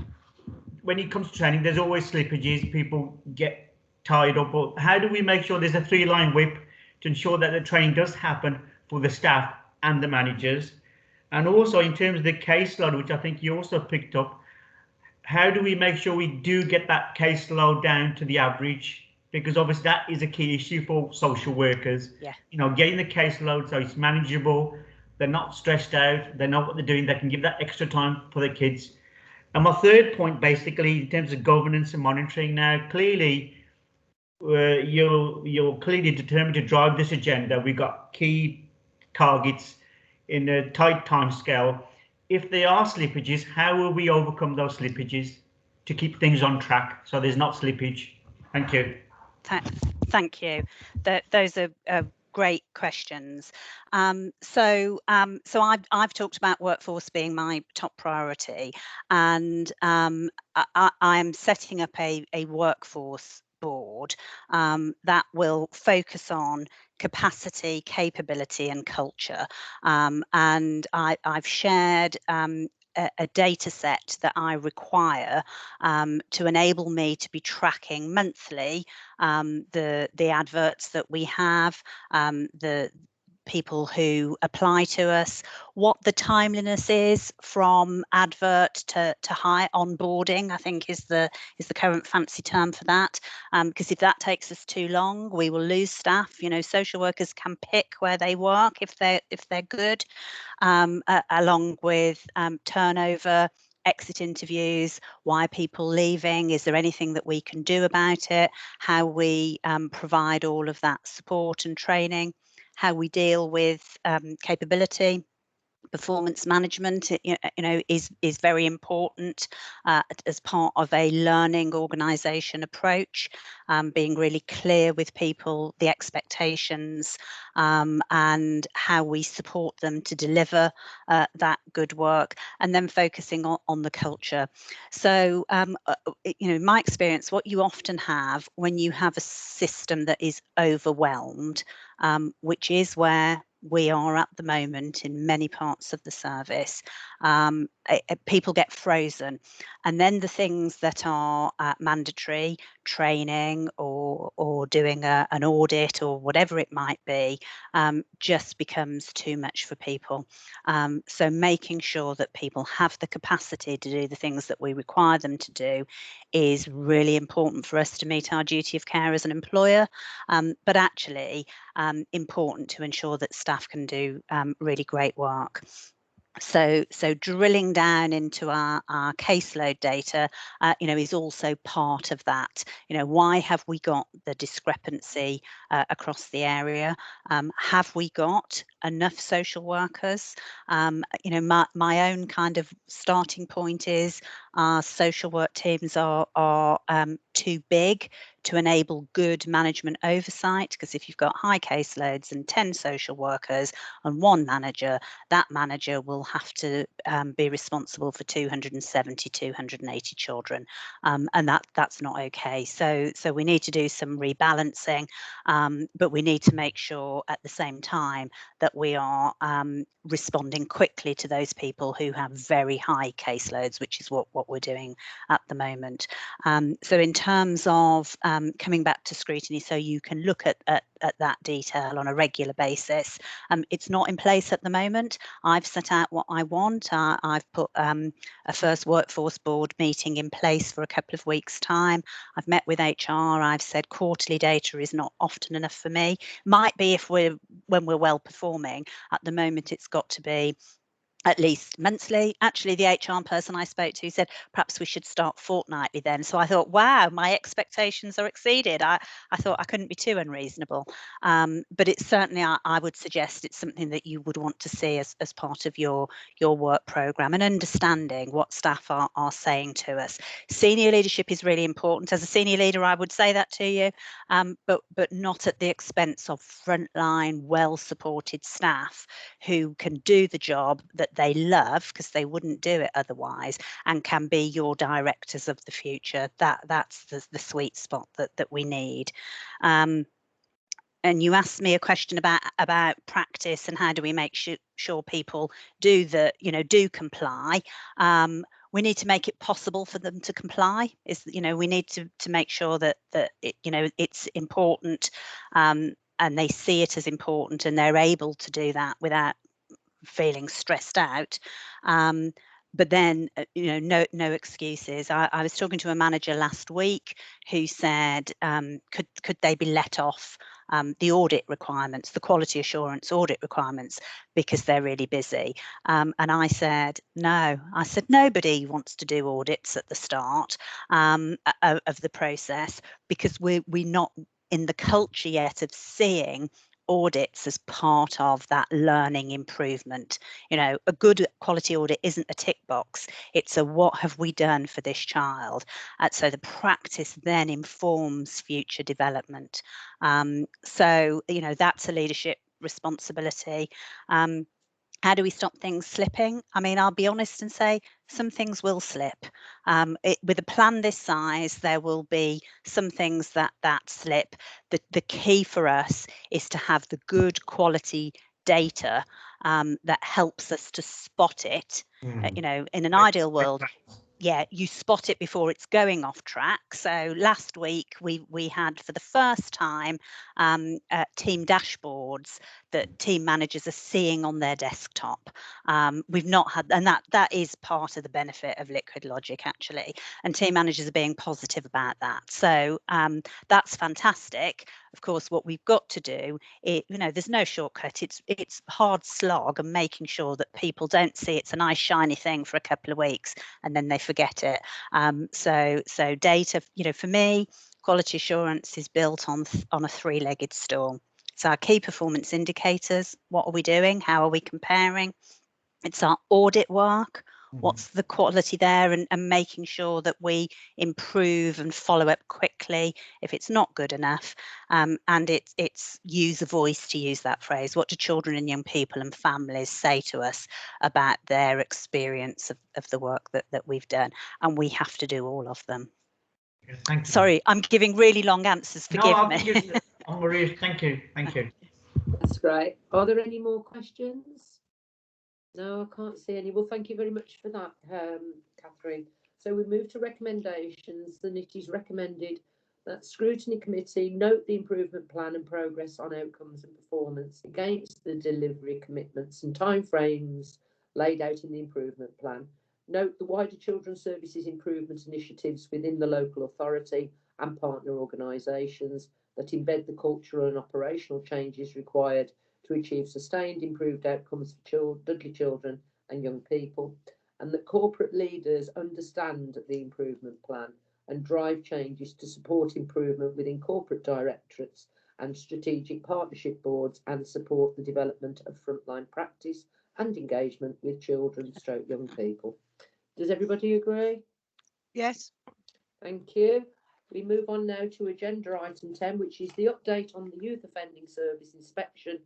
when it comes to training, there's always slippages, people get tied up, but how do we make sure there's a 3-line whip to ensure that the training does happen for the staff and the managers? And also in terms of the caseload, which I think you also picked up, how do we make sure we do get that caseload down to the average? Because obviously that is a key issue for social workers. Yeah. You know, getting the caseload so it's manageable, they're not stressed out, they know what they're doing, they can give that extra time for their kids. And my third point, basically, in terms of governance and monitoring, now clearly you're clearly determined to drive this agenda. We've got key targets in a tight time scale. If there are slippages, how will we overcome those slippages to keep things on track so there's not slippage? Thank you. Thank you. Those are great questions. So I've talked about workforce being my top priority, and I'm setting up a workforce board that will focus on capacity, capability and culture. And I've shared a data set that I require to enable me to be tracking monthly the adverts that we have, the people who apply to us, what the timeliness is from advert to hire, onboarding, I think is the current fancy term for that. Because if that takes us too long, we will lose staff. You know, social workers can pick where they work if they're good, along with turnover, exit interviews, why are people leaving, is there anything that we can do about it, how we provide all of that support and training, how we deal with capability. Performance management, is very important as part of a learning organisation approach, being really clear with people, the expectations, and how we support them to deliver that good work, and then focusing on the culture. So, in my experience, what you often have when you have a system that is overwhelmed, which is where we are at the moment in many parts of the service, people get frozen, and then the things that are mandatory, training or doing an audit or whatever it might be, just becomes too much for people. So making sure that people have the capacity to do the things that we require them to do is really important for us to meet our duty of care as an employer, but actually important to ensure that staff can do really great work. So drilling down into our caseload data, is also part of that. Why have we got the discrepancy across the area? Have we got enough social workers? My own kind of starting point is our social work teams are too big to enable good management oversight, because if you've got high caseloads and 10 social workers and one manager, that manager will have to be responsible for 270, 280 children, and that's not okay. So we need to do some rebalancing, but we need to make sure at the same time that we are responding quickly to those people who have very high caseloads, which is what we're doing at the moment. So in terms of coming back to scrutiny, so you can look at that detail on a regular basis. It's not in place at the moment. I've set out what I want. I've put a first workforce board meeting in place for a couple of weeks' time. I've met with HR. I've said quarterly data is not often enough for me. Might be when we're well performing. At the moment, it's got to be at least monthly. Actually, the HR person I spoke to said perhaps we should start fortnightly then. So I thought, wow, my expectations are exceeded. I thought I couldn't be too unreasonable. But it's certainly, I would suggest it's something that you would want to see as part of your work programme, and understanding what staff are saying to us. Senior leadership is really important. As a senior leader, I would say that to you, but not at the expense of frontline, well-supported staff who can do the job that they love, because they wouldn't do it otherwise, and can be your directors of the future. That's the sweet spot that we need. And you asked me a question about practice and how do we make sure people do comply. We need to make it possible for them to comply. We need to make sure that it's important, and they see it as important, and they're able to do that without feeling stressed out. But then, no excuses. I was talking to a manager last week who said, could they be let off the audit requirements, the quality assurance audit requirements, because they're really busy? And I said, no. I said, nobody wants to do audits at the start of the process, because we're not in the culture yet of seeing audits as part of that learning improvement. A good quality audit isn't a tick box, it's a what have we done for this child. So the practice then informs future development. So that's a leadership responsibility. How do we stop things slipping? I mean, I'll be honest and say some things will slip. With a plan this size, there will be some things that slip. The key for us is to have the good quality data that helps us to spot it. In an ideal world, you spot it before it's going off track. So last week we had for the first time team dashboards that team managers are seeing on their desktop. We've not had, and that is part of the benefit of Liquid Logic actually, and team managers are being positive about that. So that's fantastic. Of course, what we've got to do, there's no shortcut. It's hard slog, and making sure that people don't see it's a nice shiny thing for a couple of weeks and then they forget it. So data, for me, quality assurance is built on a three-legged stool. So our key performance indicators, what are we doing? How are we comparing? It's our audit work. What's the quality there, and making sure that we improve and follow up quickly if it's not good enough. And it's use a voice, to use that phrase. What do children and young people and families say to us about their experience of the work that we've done? And we have to do all of them. Thank you. Sorry, I'm giving really long answers. Forgive me. Maurice, thank you. That's great. Are there any more questions? No, I can't see any. Well, thank you very much for that, Catherine. So we move to recommendations, and it is recommended that Scrutiny Committee note the improvement plan and progress on outcomes and performance against the delivery commitments and timeframes laid out in the improvement plan. Note the wider children's services improvement initiatives within the local authority and partner organisations that embed the cultural and operational changes required to achieve sustained improved outcomes for Dudley children and young people, and that corporate leaders understand the improvement plan and drive changes to support improvement within corporate directorates and strategic partnership boards, and support the development of frontline practice and engagement with children / young people. Does everybody agree? Yes. Thank you. We move on now to agenda item 10, which is the update on the Youth Offending Service Inspection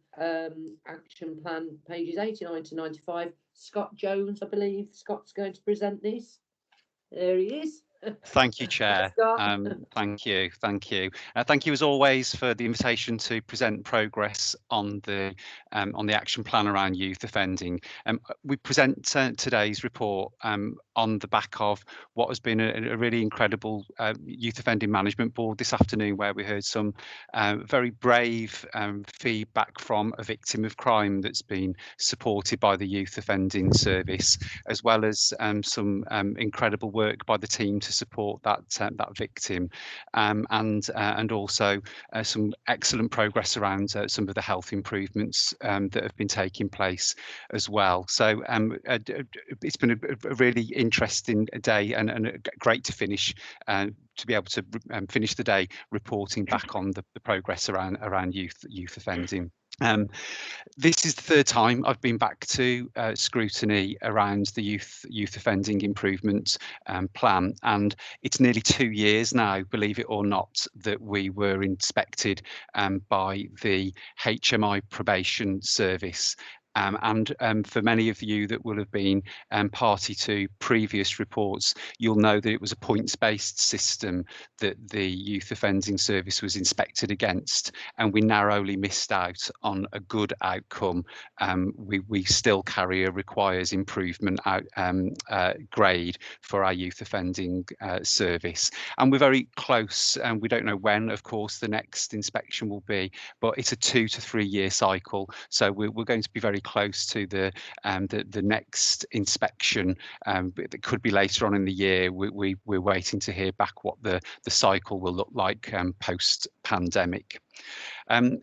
Action Plan, pages 89 to 95. Scott Jones, I believe Scott's going to present this. There he is. Thank you, Chair. Scott. Thank you. Thank you as always for the invitation to present progress on the action plan around youth offending. We present today's report on the back of what has been a really incredible youth offending management board this afternoon, where we heard some very brave feedback from a victim of crime that's been supported by the youth offending service, as well as some incredible work by the team to support that victim, and also some excellent progress around some of the health improvements that have been taking place as well. So it's been a really interesting day and great to finish to be able to finish the day reporting back on the progress around youth offending. This is the third time I've been back to scrutiny around the youth offending improvement plan, and it's nearly 2 years now, believe it or not, that we were inspected by the HMI probation service. And for many of you that will have been party to previous reports, you'll know that it was a points-based system that the Youth Offending Service was inspected against, and we narrowly missed out on a good outcome. We still carry a requires improvement grade for our Youth Offending Service, and we're very close, and we don't know when, of course, the next inspection will be, but it's a 2 to 3 year cycle, so we're going to be very close to the next inspection that could be later on in the year. We're waiting to hear back what the cycle will look like post pandemic.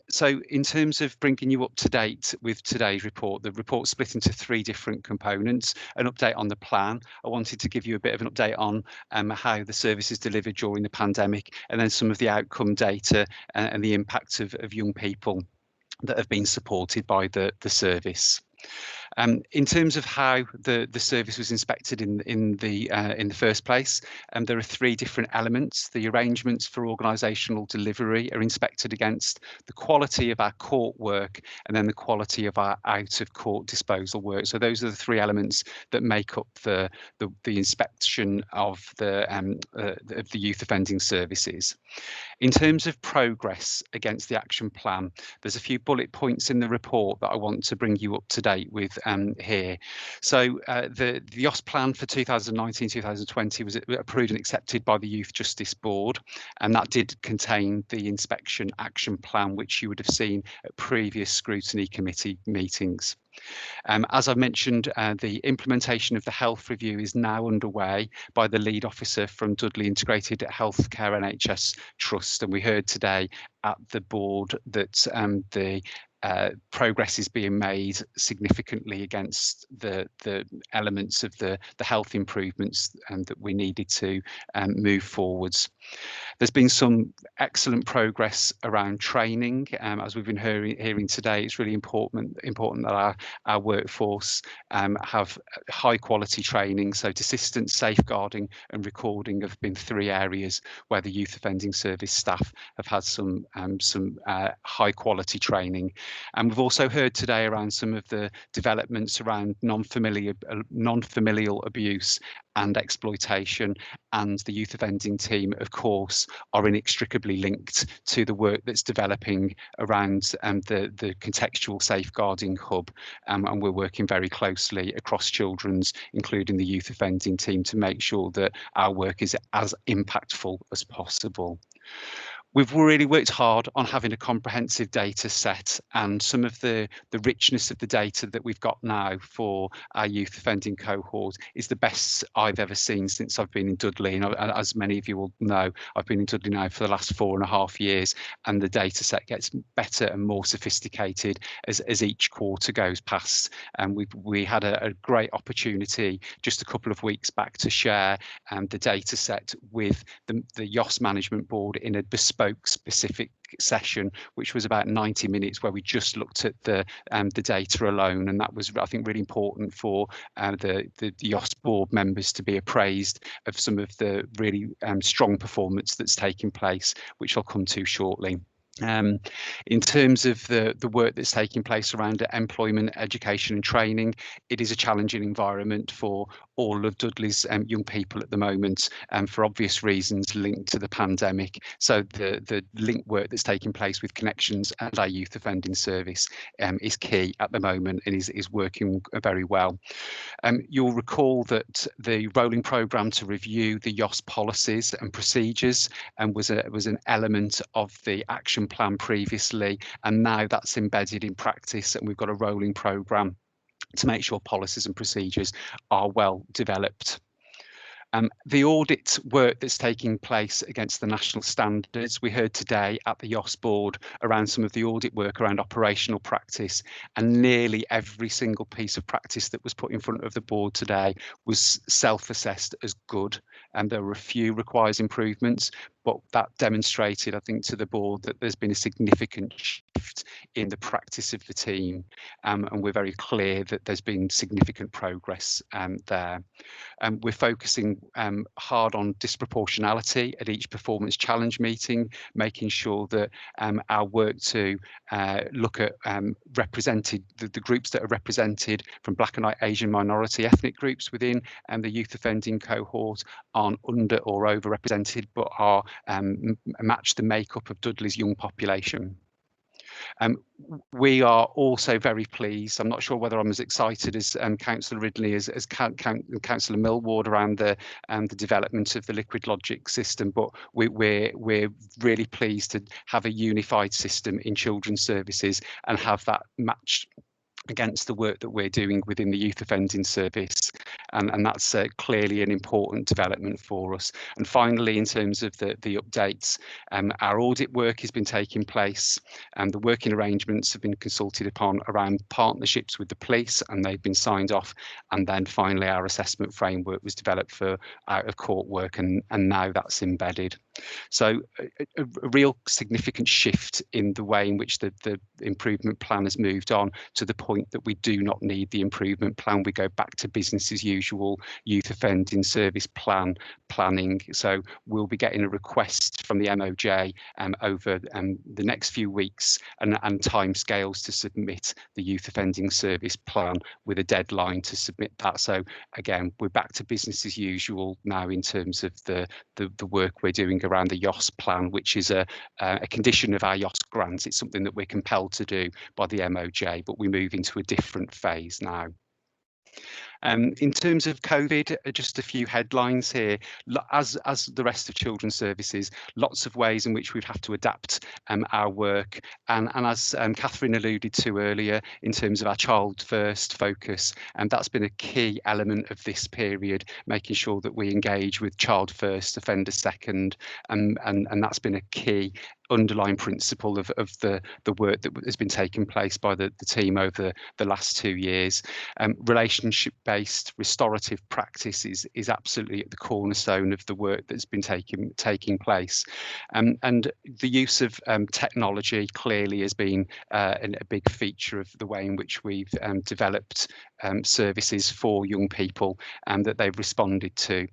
So in terms of bringing you up to date with today's report, the report split into 3 different components: an update on the plan. I wanted to give you a bit of an update on how the service is delivered during the pandemic, and then some of the outcome data and the impact of young people that have been supported by the service. In terms of how the service was inspected in the first place, there are 3 different elements. The arrangements for organisational delivery are inspected against, the quality of our court work, and then the quality of our out of court disposal work. So those are the 3 elements that make up the inspection of the youth offending services. In terms of progress against the action plan, there's a few bullet points in the report that I want to bring you up to date with here. So the YOS plan for 2019-2020 was approved and accepted by the Youth Justice Board, and that did contain the inspection action plan, which you would have seen at previous scrutiny committee meetings. As I mentioned, the implementation of the health review is now underway by the lead officer from Dudley Integrated Healthcare NHS Trust, and we heard today at the board that the progress is being made significantly against the elements of the health improvements that we needed to move forwards. There's been some excellent progress around training. As we've been hearing today, it's really important that our workforce have high quality training. So assistance, safeguarding and recording have been 3 areas where the youth offending service staff have had some high quality training. And we've also heard today around some of the developments around non-familial abuse and exploitation, and the youth offending team, of course, are inextricably linked to the work that's developing around the contextual safeguarding hub, and we're working very closely across children's, including the youth offending team, to make sure that our work is as impactful as possible. We've really worked hard on having a comprehensive data set, and some of the richness of the data that we've got now for our youth offending cohort is the best I've ever seen since I've been in Dudley. And as many of you will know, I've been in Dudley now for the last 4.5 years, and the data set gets better and more sophisticated as each quarter goes past. And we had a great opportunity just a couple of weeks back to share the data set with the YOS management board in a bespoke bespoke specific session, which was about 90 minutes, where we just looked at the data alone, and that was, I think, really important for the YOS board members to be appraised of some of the really strong performance that's taking place, which I'll come to shortly. In terms of the work that's taking place around employment, education and training, it is a challenging environment for all of Dudley's young people at the moment, for obvious reasons linked to the pandemic. So the link work that's taking place with Connections and our youth offending service is key at the moment and is working very well. You'll recall that the rolling programme to review the YOS policies and procedures was an element of the action plan previously, and now that's embedded in practice, and we've got a rolling programme to make sure policies and procedures are well developed. The audit work that's taking place against the national standards, we heard today at the YOS board around some of the audit work around operational practice, and nearly every single piece of practice that was put in front of the board today was self-assessed as good, and there were a few requires improvements, but that demonstrated, I think, to the board that there's been a significant shift in the practice of the team, and we're very clear that there's been significant progress there. We're focusing hard on disproportionality at each performance challenge meeting, making sure that our work to look at represented the groups that are represented from Black and Asian minority ethnic groups within the youth offending cohort aren't under or overrepresented, but are match the makeup of Dudley's young population. We are also very pleased. I'm not sure whether I'm as excited as Councillor Ridley as Councillor Millward around the development of the liquid logic system, but we're really pleased to have a unified system in children's services and have that matched against the work that we're doing within the youth offending service, and that's clearly an important development for us. And finally, in terms of the updates, our audit work has been taking place, and the working arrangements have been consulted upon around partnerships with the police, and they've been signed off. And then finally, our assessment framework was developed for out of court work, and now that's embedded. So a real significant shift in the way in which the improvement plan has moved on, to the point that we do not need the improvement plan. We go back to business as usual, youth offending service planning. So we'll be getting a request from the MOJ over the next few weeks and timescales to submit the youth offending service plan, with a deadline to submit that. So again, we're back to business as usual now in terms of the work we're doing around the YOS plan, which is a condition of our YOS grants. It's something that we're compelled to do by the MOJ, but we move into a different phase now. In terms of COVID, just a few headlines here. As the rest of children's services, lots of ways in which we've had to adapt our work. And as Catherine alluded to earlier, in terms of our child first focus, and that's been a key element of this period, making sure that we engage with child first, offender second, and that's been a key underlying principle of the work that has been taking place by the team over the last 2 years. Relationship-based restorative practice is absolutely at the cornerstone of the work that's been taking place. And the use of technology clearly has been a big feature of the way in which we've developed services for young people that they've responded to.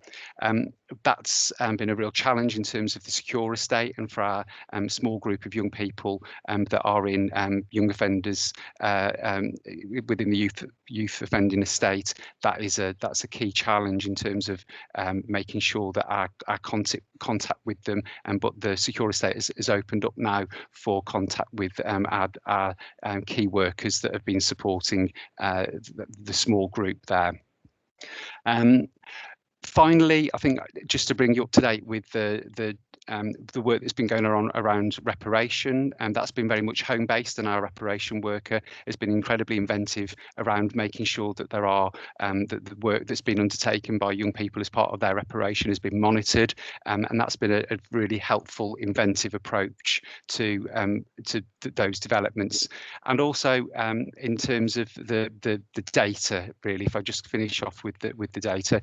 That's been a real challenge in terms of the secure estate, and for our small group of young people that are in young offenders within the youth offending estate. That's a key challenge in terms of making sure that our contact with them, but the secure estate is opened up now for contact with our key workers that have been supporting the small group there. Finally, I think just to bring you up to date with the work that's been going on around reparation, and that's been very much home-based, and our reparation worker has been incredibly inventive around making sure that there are the work that's been undertaken by young people as part of their reparation has been monitored, and that's been a really helpful, inventive approach to those developments. And also in terms of the data, really, if I just finish off with the data.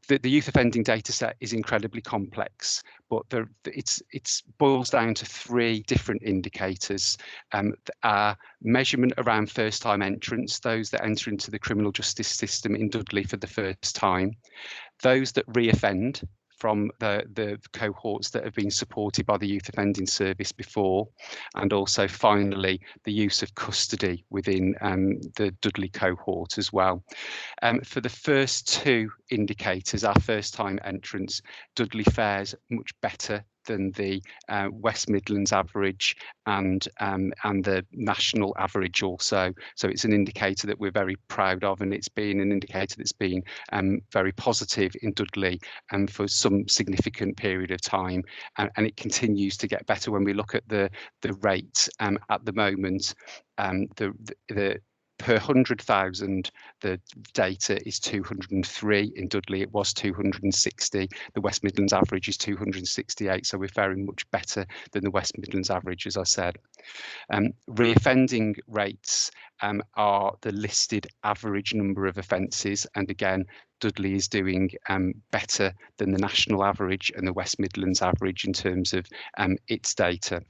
the youth offending data set is incredibly complex, but it's boils down to 3 different indicators. Our measurement around first-time entrants, those that enter into the criminal justice system in Dudley for the first time, those that reoffend from the cohorts that have been supported by the Youth Offending Service before, and also finally the use of custody within the Dudley cohort as well. For the first 2 indicators, our first time entrants, Dudley fares much better than the West Midlands average and the national average also. So it's an indicator that we're very proud of, and it's been an indicator that's been very positive in Dudley for some significant period of time, and it continues to get better. When we look at the rates at the moment, the per 100,000, the data is 203 in Dudley. It was 260. The West Midlands average is 268, so we're faring much better than the West Midlands average, as I said. Reoffending rates are the listed average number of offences, and again, Dudley is doing better than the national average and the West Midlands average in terms of its data.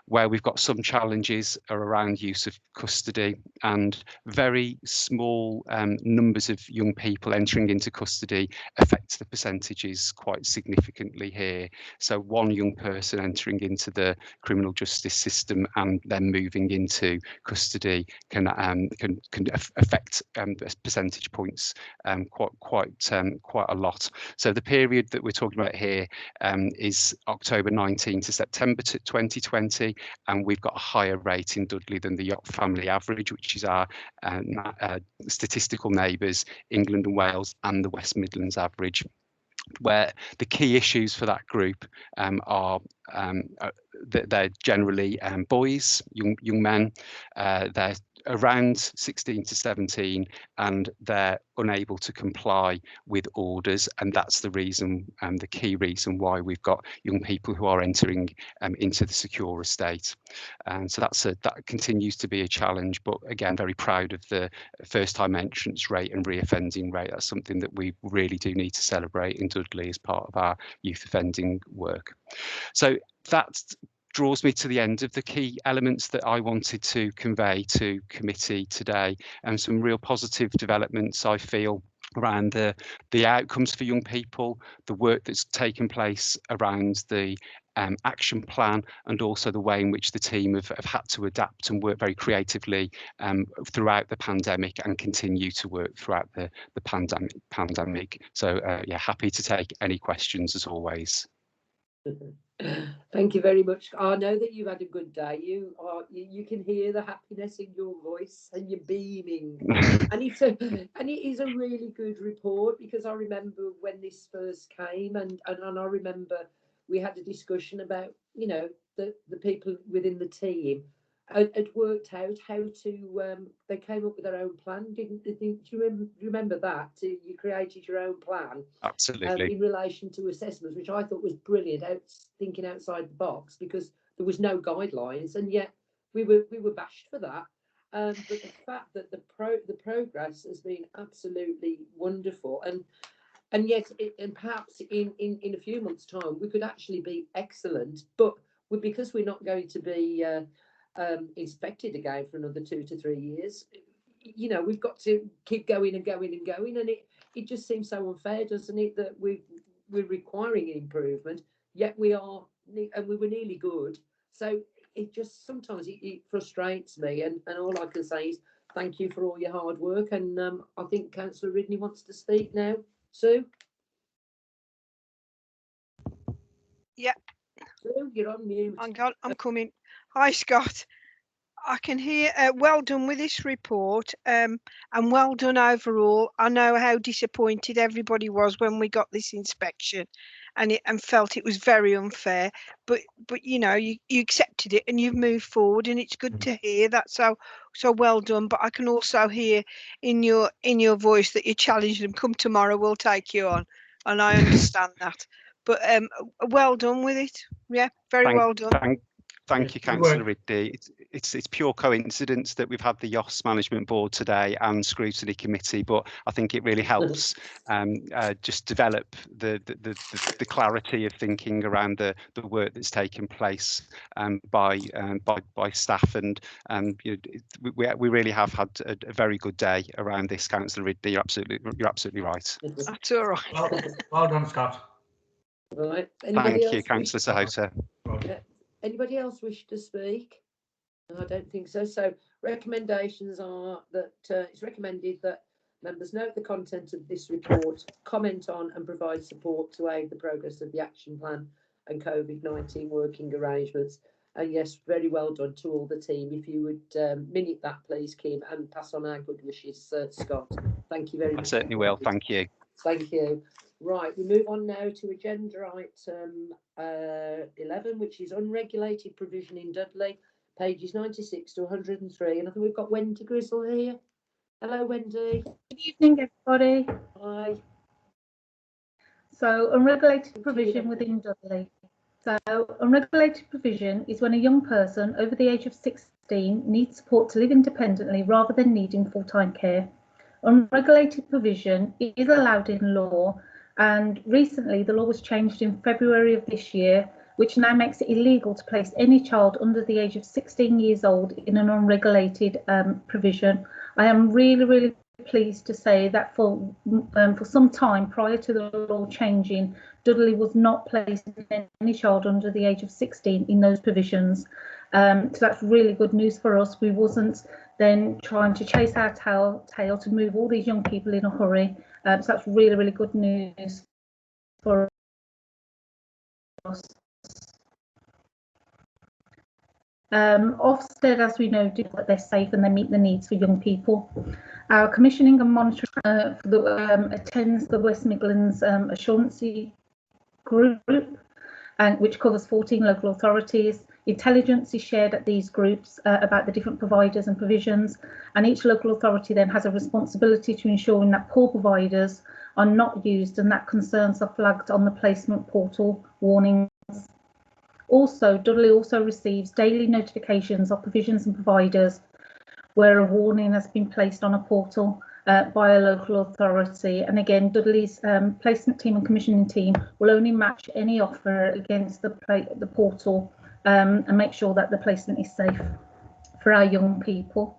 Where we've got some challenges are around use of custody, and very small numbers of young people entering into custody affects the percentages quite significantly here. So 1 young person entering into the criminal justice system and then moving into custody can affect percentage points quite a lot. So the period that we're talking about here is October 19 to September 2020, and we've got a higher rate in Dudley than the family average, which is our statistical neighbours, England and Wales, and the West Midlands average, where the key issues for that group are that they're generally boys, young men. They're around 16 to 17, and they're unable to comply with orders, and that's the reason, the key reason why we've got young people who are entering into the secure estate. And so that continues to be a challenge, but again, very proud of the first-time entrance rate and reoffending rate. That's something that we really do need to celebrate in Dudley as part of our youth offending work. So that draws me to the end of the key elements that I wanted to convey to committee today, and some real positive developments I feel around the outcomes for young people, the work that's taken place around the action plan, and also the way in which the team have had to adapt and work very creatively throughout the pandemic, and continue to work throughout the pandemic. So yeah, happy to take any questions as always. Thank you very much. I know that you've had a good day. You can hear the happiness in your voice, and you're beaming. and it is a really good report, because I remember when this first came, and I remember we had a discussion about, you know, the people within the team had worked out how to. They came up with their own plan, didn't they? Do you remember that? You created your own plan. Absolutely. In relation to assessments, which I thought was brilliant, thinking outside the box, because there was no guidelines, and yet we were bashed for that. But the fact that the progress has been absolutely wonderful, and yet and perhaps in a few months' time we could actually be excellent, but because we're not going to be inspected again for another 2 to 3 years, you know, we've got to keep going and going and going, and it just seems so unfair, doesn't it, that we're requiring improvement, yet we were nearly good. So it just sometimes it frustrates me, and all I can say is thank you for all your hard work. And I think Councillor Ridney wants to speak now. Sue? Yeah. Sue, you're on mute. I'm coming. Hi, Scott. I can hear. Well done with this report, and well done overall. I know how disappointed everybody was when we got this inspection, and felt it was very unfair. But you know, you accepted it and you've moved forward, and it's good to hear that. So well done. But I can also hear in your voice that you challenged them. Come tomorrow, we'll take you on, and I understand that. But well done with it. Yeah, very well done. Thank you, Councillor Ridley. it's pure coincidence that we've had the YOS Management Board today and Scrutiny Committee, but I think it really helps just develop the clarity of thinking around the work that's taken place by staff, and you know, we really have had a very good day around this, Councillor Ridley. You're absolutely right. That's all right. Well done, Scott. Right. Thank you, Councillor Sahota. Anybody else wish to speak? No, I don't think so. So recommendations are that it's recommended that members note the content of this report, comment on and provide support to aid the progress of the action plan and COVID-19 working arrangements. And yes, very well done to all the team. If you would minute that, please, Kim, and pass on our good wishes, Scott. Thank you very much. I certainly will. Thank you. Thank you. Right, we move on now to agenda item 11, which is unregulated provision in Dudley, pages 96 to 103. And I think we've got Wendy Grizzle here. Hello, Wendy. Good evening, everybody. Hi. So, unregulated provision within Dudley. So, unregulated provision is when a young person over the age of 16 needs support to live independently rather than needing full-time care. Unregulated provision is allowed in law, and recently the law was changed in February of this year, which now makes it illegal to place any child under the age of 16 years old in an unregulated provision. I am really pleased to say that for some time prior to the law changing, Dudley was not placing any child under the age of 16 in those provisions. So that's really good news for us. We wasn't then trying to chase our tail to move all these young people in a hurry. So that's really good news for us. Ofsted, as we know, do that they're safe and they meet the needs for young people. Our commissioning and monitoring attends the West Midlands Assurancy Group, which covers 14 local authorities. Intelligence is shared at these groups about the different providers and provisions, and each local authority then has a responsibility to ensuring that poor providers are not used and that concerns are flagged on the placement portal warnings. Also, Dudley also receives daily notifications of provisions and providers where a warning has been placed on a portal by a local authority. And again, Dudley's placement team and commissioning team will only match any offer against the portal and make sure that the placement is safe for our young people.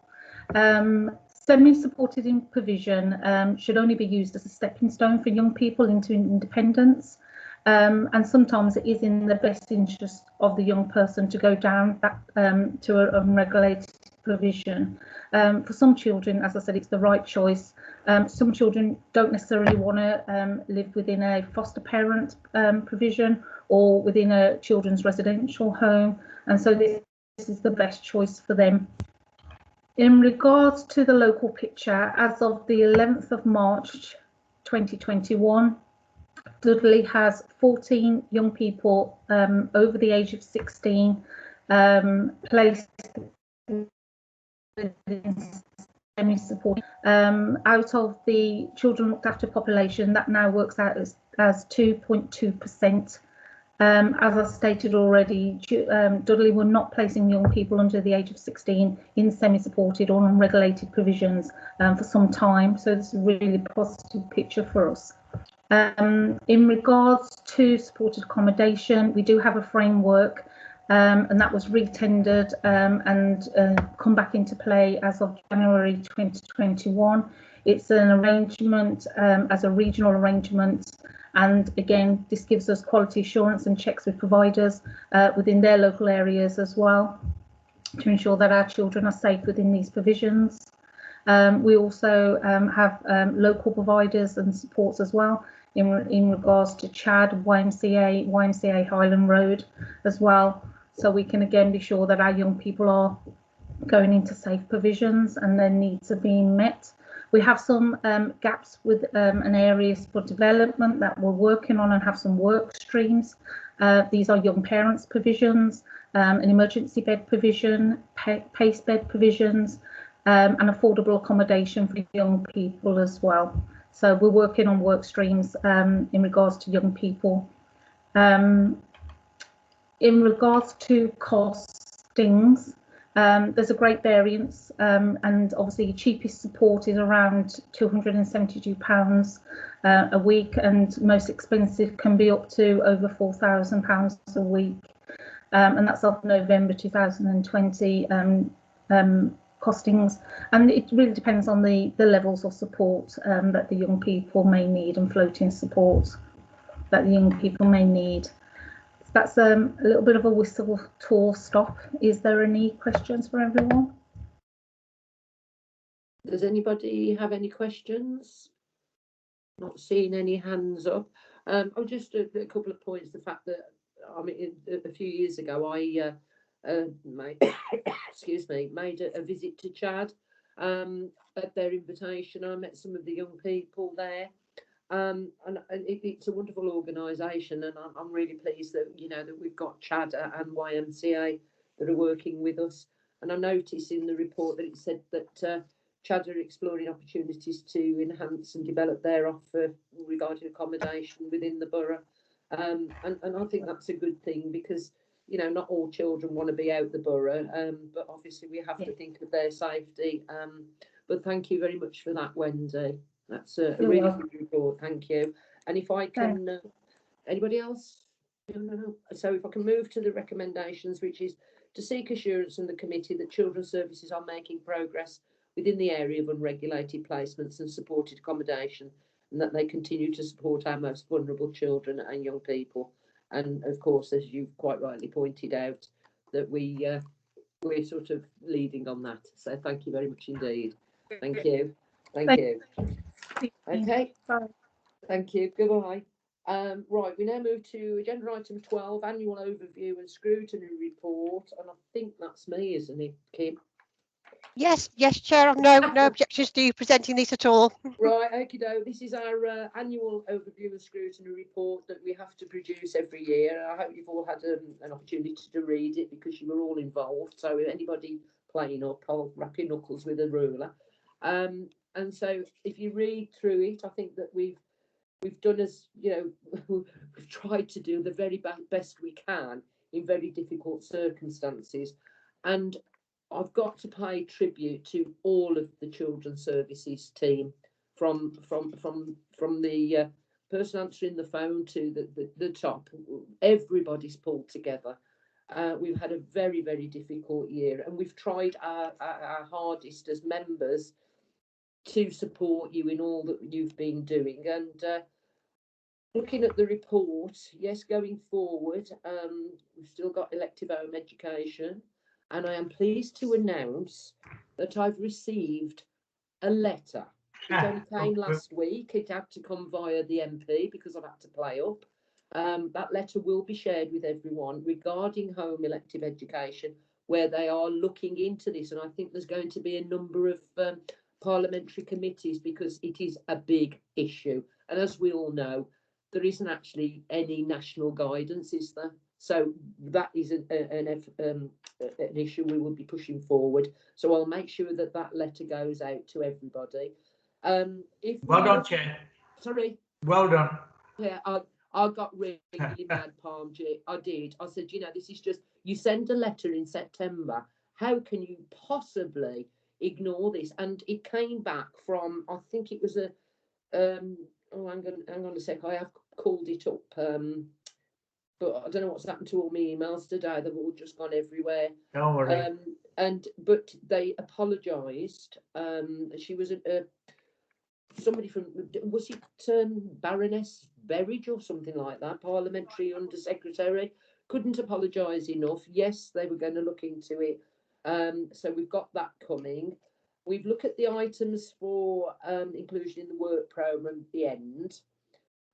Semi-supported in provision should only be used as a stepping stone for young people into independence. And sometimes it is in the best interest of the young person to go down that to an unregulated provision. For some children, as I said, it's the right choice. Some children don't necessarily want to live within a foster parent provision or within a children's residential home, and so this is the best choice for them. In regards to the local picture, as of the 11th of March 2021, Dudley has 14 young people over the age of 16 placed within semi-support. Out of the children looked after population, that now works out as 2.2%. As I stated already, Dudley were not placing young people under the age of 16 in semi-supported or unregulated provisions for some time, so this is a really positive picture for us. In regards to supported accommodation, we do have a framework and that was re-tendered and come back into play as of January 2021. It's an arrangement as a regional arrangement, and again this gives us quality assurance and checks with providers within their local areas as well to ensure that our children are safe within these provisions. We also have local providers and supports as well in regards to Chad, YMCA Highland Road as well. So we can again be sure that our young people are going into safe provisions and their needs are being met. We have some gaps with an areas for development that we're working on and have some work streams. These are young parents provisions, an emergency bed provision, PACE bed provisions, and affordable accommodation for young people as well. So we're working on work streams in regards to young people. In regards to costings, There's a great variance, and obviously cheapest support is around £272 a week, and most expensive can be up to over £4,000 a week, and that's off November 2020 costings, and it really depends on the levels of support that the young people may need, and floating support that the young people may need. That's a little bit of a whistle tour stop. Is there any questions for everyone? Does anybody have any questions? Not seeing any hands up. Oh, just a couple of points. The fact that, I mean, a few years ago, I made, excuse me, made a visit to Chad at their invitation. I met some of the young people there. And it's a wonderful organisation, and I'm really pleased that, you know, that we've got Chad and YMCA that are working with us. And I noticed in the report that it said that Chad are exploring opportunities to enhance and develop their offer regarding accommodation within the borough, and I think that's a good thing, because, you know, not all children want to be out the borough, but obviously we have to think of their safety. But thank you very much for that, Wendy. That's a really good report. Thank you. And if I can, anybody else? No. So if I can move to the recommendations, which is to seek assurance from the committee that children's services are making progress within the area of unregulated placements and supported accommodation, and that they continue to support our most vulnerable children and young people. And of course, as you've quite rightly pointed out, that we're sort of leading on that. So thank you very much indeed. Thank you. Thank you. Okay. Bye. Thank you. Goodbye. Right, we now move to agenda item 12, annual overview and scrutiny report. And I think that's me, isn't it, Kim? Yes, Chair. No objections to you presenting this at all. Right, okie doke. This is our annual overview and scrutiny report that we have to produce every year. I hope you've all had an opportunity to read it, because you were all involved. So anybody playing up, I'll wrap your knuckles with a ruler. And so if you read through it, I think that we've done, as you know, we've tried to do the very best we can in very difficult circumstances. And I've got to pay tribute to all of the children's services team, from the person answering the phone to the top. Everybody's pulled together. We've had a very, very difficult year, and we've tried our hardest as members to support you in all that you've been doing. And looking at the report, yes, going forward, we've still got elective home education, and I am pleased to announce that I've received a letter. It only came last week. It had to come via the MP because I've had to play up. That letter will be shared with everyone regarding home elective education, where they are looking into this. And I think there's going to be a number of parliamentary committees, because it is a big issue. And as we all know, there isn't actually any national guidance, is there? So that is an issue we will be pushing forward. So I'll make sure that that letter goes out to everybody. Well done, Chair. Sorry. Well done. Yeah, I got really mad, Palm G. I did. I said, you know, this is just, you send a letter in September. How can you possibly ignore this? And it came back from, I think it was a, oh, hang on a sec. I have called it up. But I don't know what's happened to all my emails today. They've all just gone everywhere. Don't worry. But they apologised. She was somebody from, was it Baroness Berridge or something like that, Parliamentary Under Secretary, couldn't apologise enough. Yes, they were going to look into it. So we've got that coming. We've looked at the items for inclusion in the work programme at the end.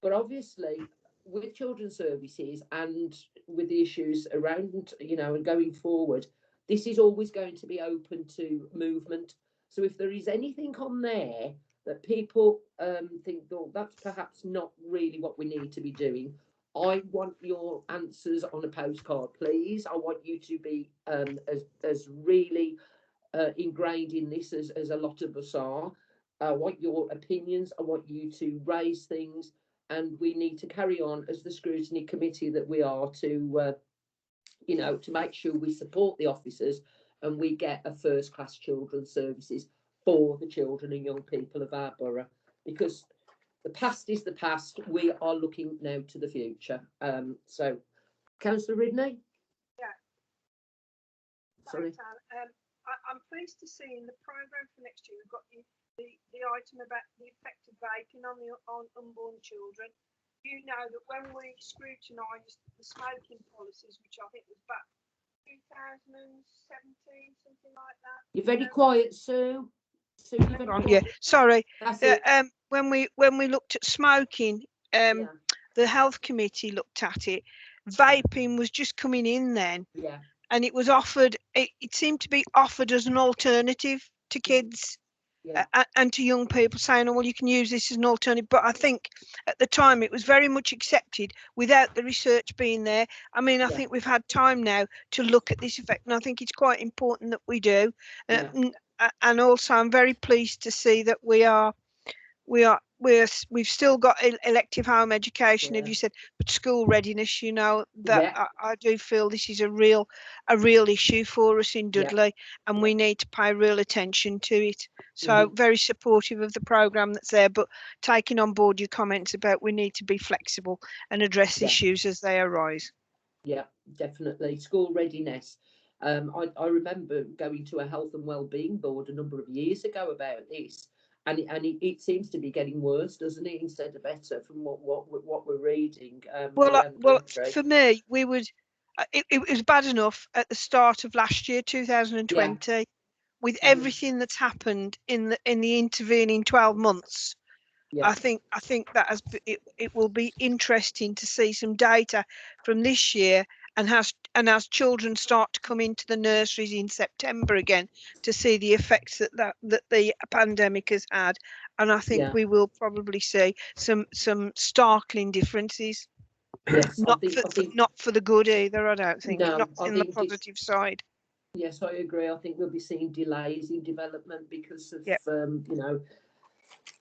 But obviously, with children's services and with the issues around, you know, and going forward, this is always going to be open to movement. So if there is anything on there that people think, oh, that's perhaps not really what we need to be doing, I want your answers on a postcard, please. I want you to be as really ingrained in this as a lot of us are. I want your opinions. I want you to raise things. And we need to carry on as the scrutiny committee that we are to, you know, to make sure we support the officers and we get a first-class children's services for the children and young people of our borough, because the past is the past. We are looking now to the future. So, Councillor Ridney? Yeah. Sorry. I'm pleased to see in the programme for next year we've got the item about the effect of vaping on unborn children. You know that when we scrutinised the smoking policies, which I think was back 2017, something like that. You're very quiet, Sue. Sue, you're very quiet. Yeah, sorry. That's it. When we looked at smoking, Yeah. the health committee looked at it. Vaping was just coming in then, Yeah. and it was offered. It seemed to be offered as an alternative to kids. Yeah. And to young people, saying, oh, well, you can use this as an alternative. But I think at the time it was very much accepted without the research being there. I mean, I think we've had time now to look at this effect, and I think it's quite important that we do. And also, I'm very pleased to see that we've still got elective home education, as you said, but school readiness, you know, that I do feel this is a real issue for us in Dudley, and we need to pay real attention to it. So very supportive of the programme that's there, but taking on board your comments about we need to be flexible and address issues as they arise. Yeah, definitely. School readiness. I remember going to a health and wellbeing board a number of years ago about this, and it seems to be getting worse, doesn't it, instead of better, from what we're reading. Well, for me, it was bad enough at the start of last year, 2020, with everything that's happened in the intervening 12 months. I think that it will be interesting to see some data from this year, and as children start to come into the nurseries in September again, to see the effects that the pandemic has had. And I think we will probably see some startling differences. Yes, not for the good either, I don't think. No, not in the positive side. Yes, I agree. I think we'll be seeing delays in development because of you know,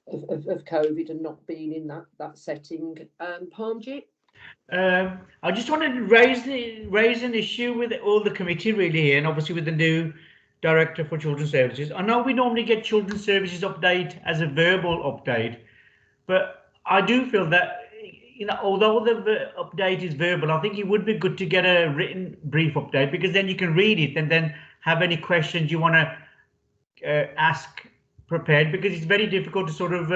of COVID and not being in that setting. Parmjit? I just wanted to raise an issue with all the committee really here, and obviously with the new Director for Children's Services. I know we normally get Children's Services update as a verbal update, but I do feel that, you know, although the update is verbal, I think it would be good to get a written brief update, because then you can read it and then have any questions you want to ask prepared, because it's very difficult to sort of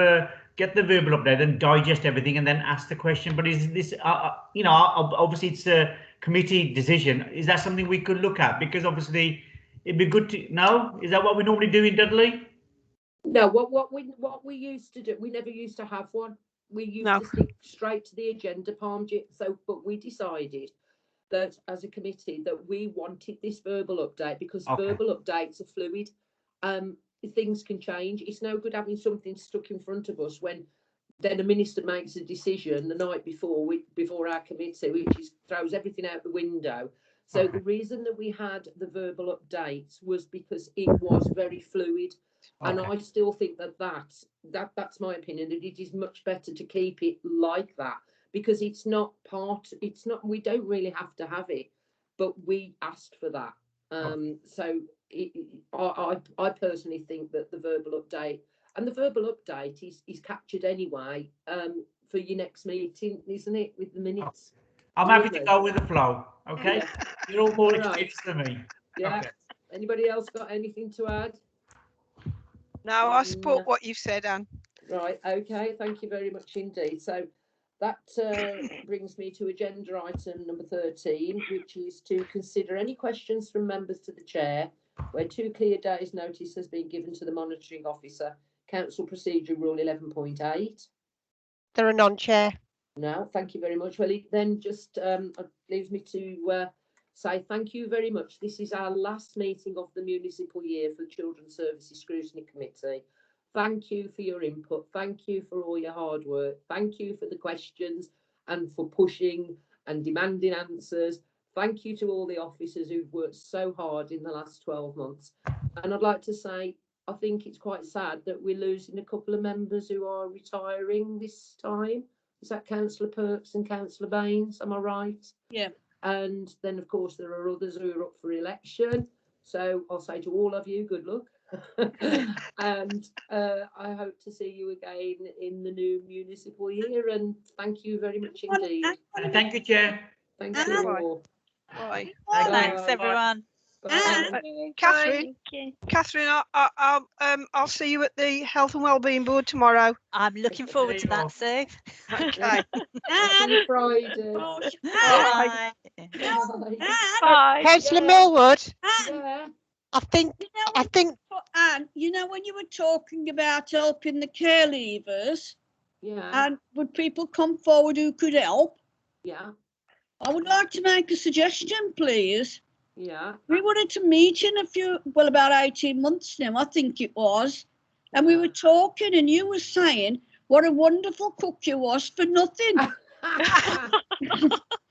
get the verbal update and digest everything and then ask the question. But is this, you know, obviously it's a committee decision. Is that something we could look at? Because obviously it'd be good to know. Is that what we normally do in Dudley? No, what we used to do, we never used to have one. We used to stick straight to the agenda, Parmjit. So, but we decided that as a committee that we wanted this verbal update, because verbal updates are fluid. Things can change. It's no good having something stuck in front of us when then a minister makes a decision the night before our committee, which throws everything out the window. So the reason that we had the verbal updates was because it was very fluid. And I still think that's my opinion, that it is much better to keep it like that, because we don't really have to have it, but we asked for that. So I personally think that the verbal update is captured anyway for your next meeting, isn't it, with the minutes? I'm happy to go with the flow. Okay, you're all more experienced than me. Yeah. Okay. Anybody else got anything to add? No, I support what you've said, Anne. Right. Okay. Thank you very much indeed. So that brings me to agenda item number 13, which is to consider any questions from members to the chair, where 2 clear days' notice has been given to the monitoring officer. Council Procedure Rule 11.8. There are none, Chair. No, thank you very much. Well, it then just leaves me to say thank you very much. This is our last meeting of the municipal year for the Children's Services Scrutiny Committee. Thank you for your input. Thank you for all your hard work. Thank you for the questions and for pushing and demanding answers. Thank you to all the officers who've worked so hard in the last 12 months. And I'd like to say, I think it's quite sad that we're losing a couple of members who are retiring this time. Is that Councillor Perks and Councillor Baines? Am I right? Yeah. And then, of course, there are others who are up for election. So I'll say to all of you, good luck. And I hope to see you again in the new municipal year, and thank you very much indeed. Thank you, Chair. Thank you all. Bye. Thanks, Bye. everyone. Bye. Catherine, I'll see you at the Health and Wellbeing Board tomorrow. I'm looking forward to that, Sue. Okay. See you Friday. Bye. Bye. Councillor Yeah. Millwood, Yeah. I think, Anne, you know, when you were talking about helping the care leavers, Yeah. and would people come forward who could help? Yeah. I would like to make a suggestion, please. Yeah. We were at a meeting about 18 months now, I think it was, and we were talking, and you were saying what a wonderful cook you was for nothing.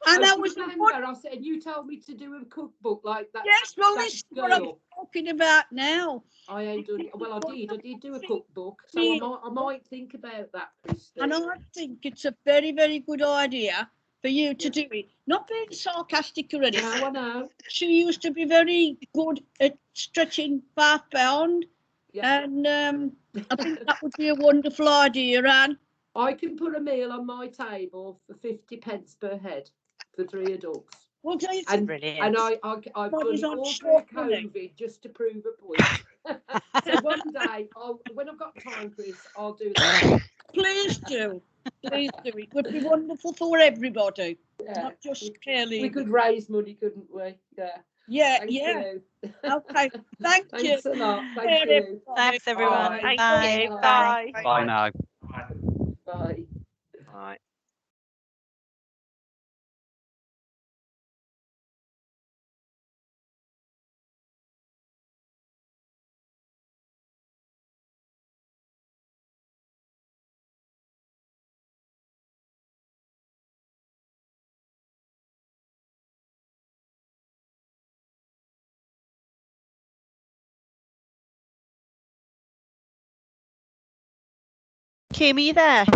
And I was remember, I said you told me to do a cookbook like that. Yes, well, that this is what I'm girl. talking about now. I ain't done. Well, I did do a cookbook, so I might think about that, Christy. And I think it's a very, very good idea for you to do it. Not being sarcastic or anything. No, I know. She used to be very good at stretching £5, and I think that would be a wonderful idea, Anne. I can put a meal on my table for 50p per head for 3 adults. Well, and brilliant. And I've done it all through COVID just to prove a point. So one day, when I've got time, Chris, I'll do that. Please do. Please do. It would be wonderful for everybody, not just care leavers. We could raise money, couldn't we? Yeah. Yeah, Thank yeah. you. Okay. Thank you. Thanks a lot. Thank you. Thanks, everyone. Bye. Thank you. Bye. Bye now. Bye. Bye. Kim, are you there?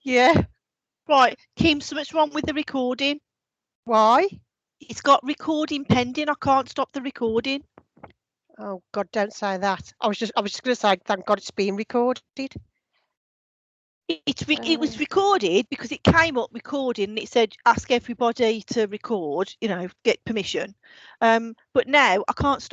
yeah, Right, Kim, something's wrong with the recording. why? It's got recording pending. I can't stop the recording. Oh God, don't say that. I was just going to say, thank God it's being recorded. It was recorded because it came up recording and it said ask everybody to record, get permission. But now I can't stop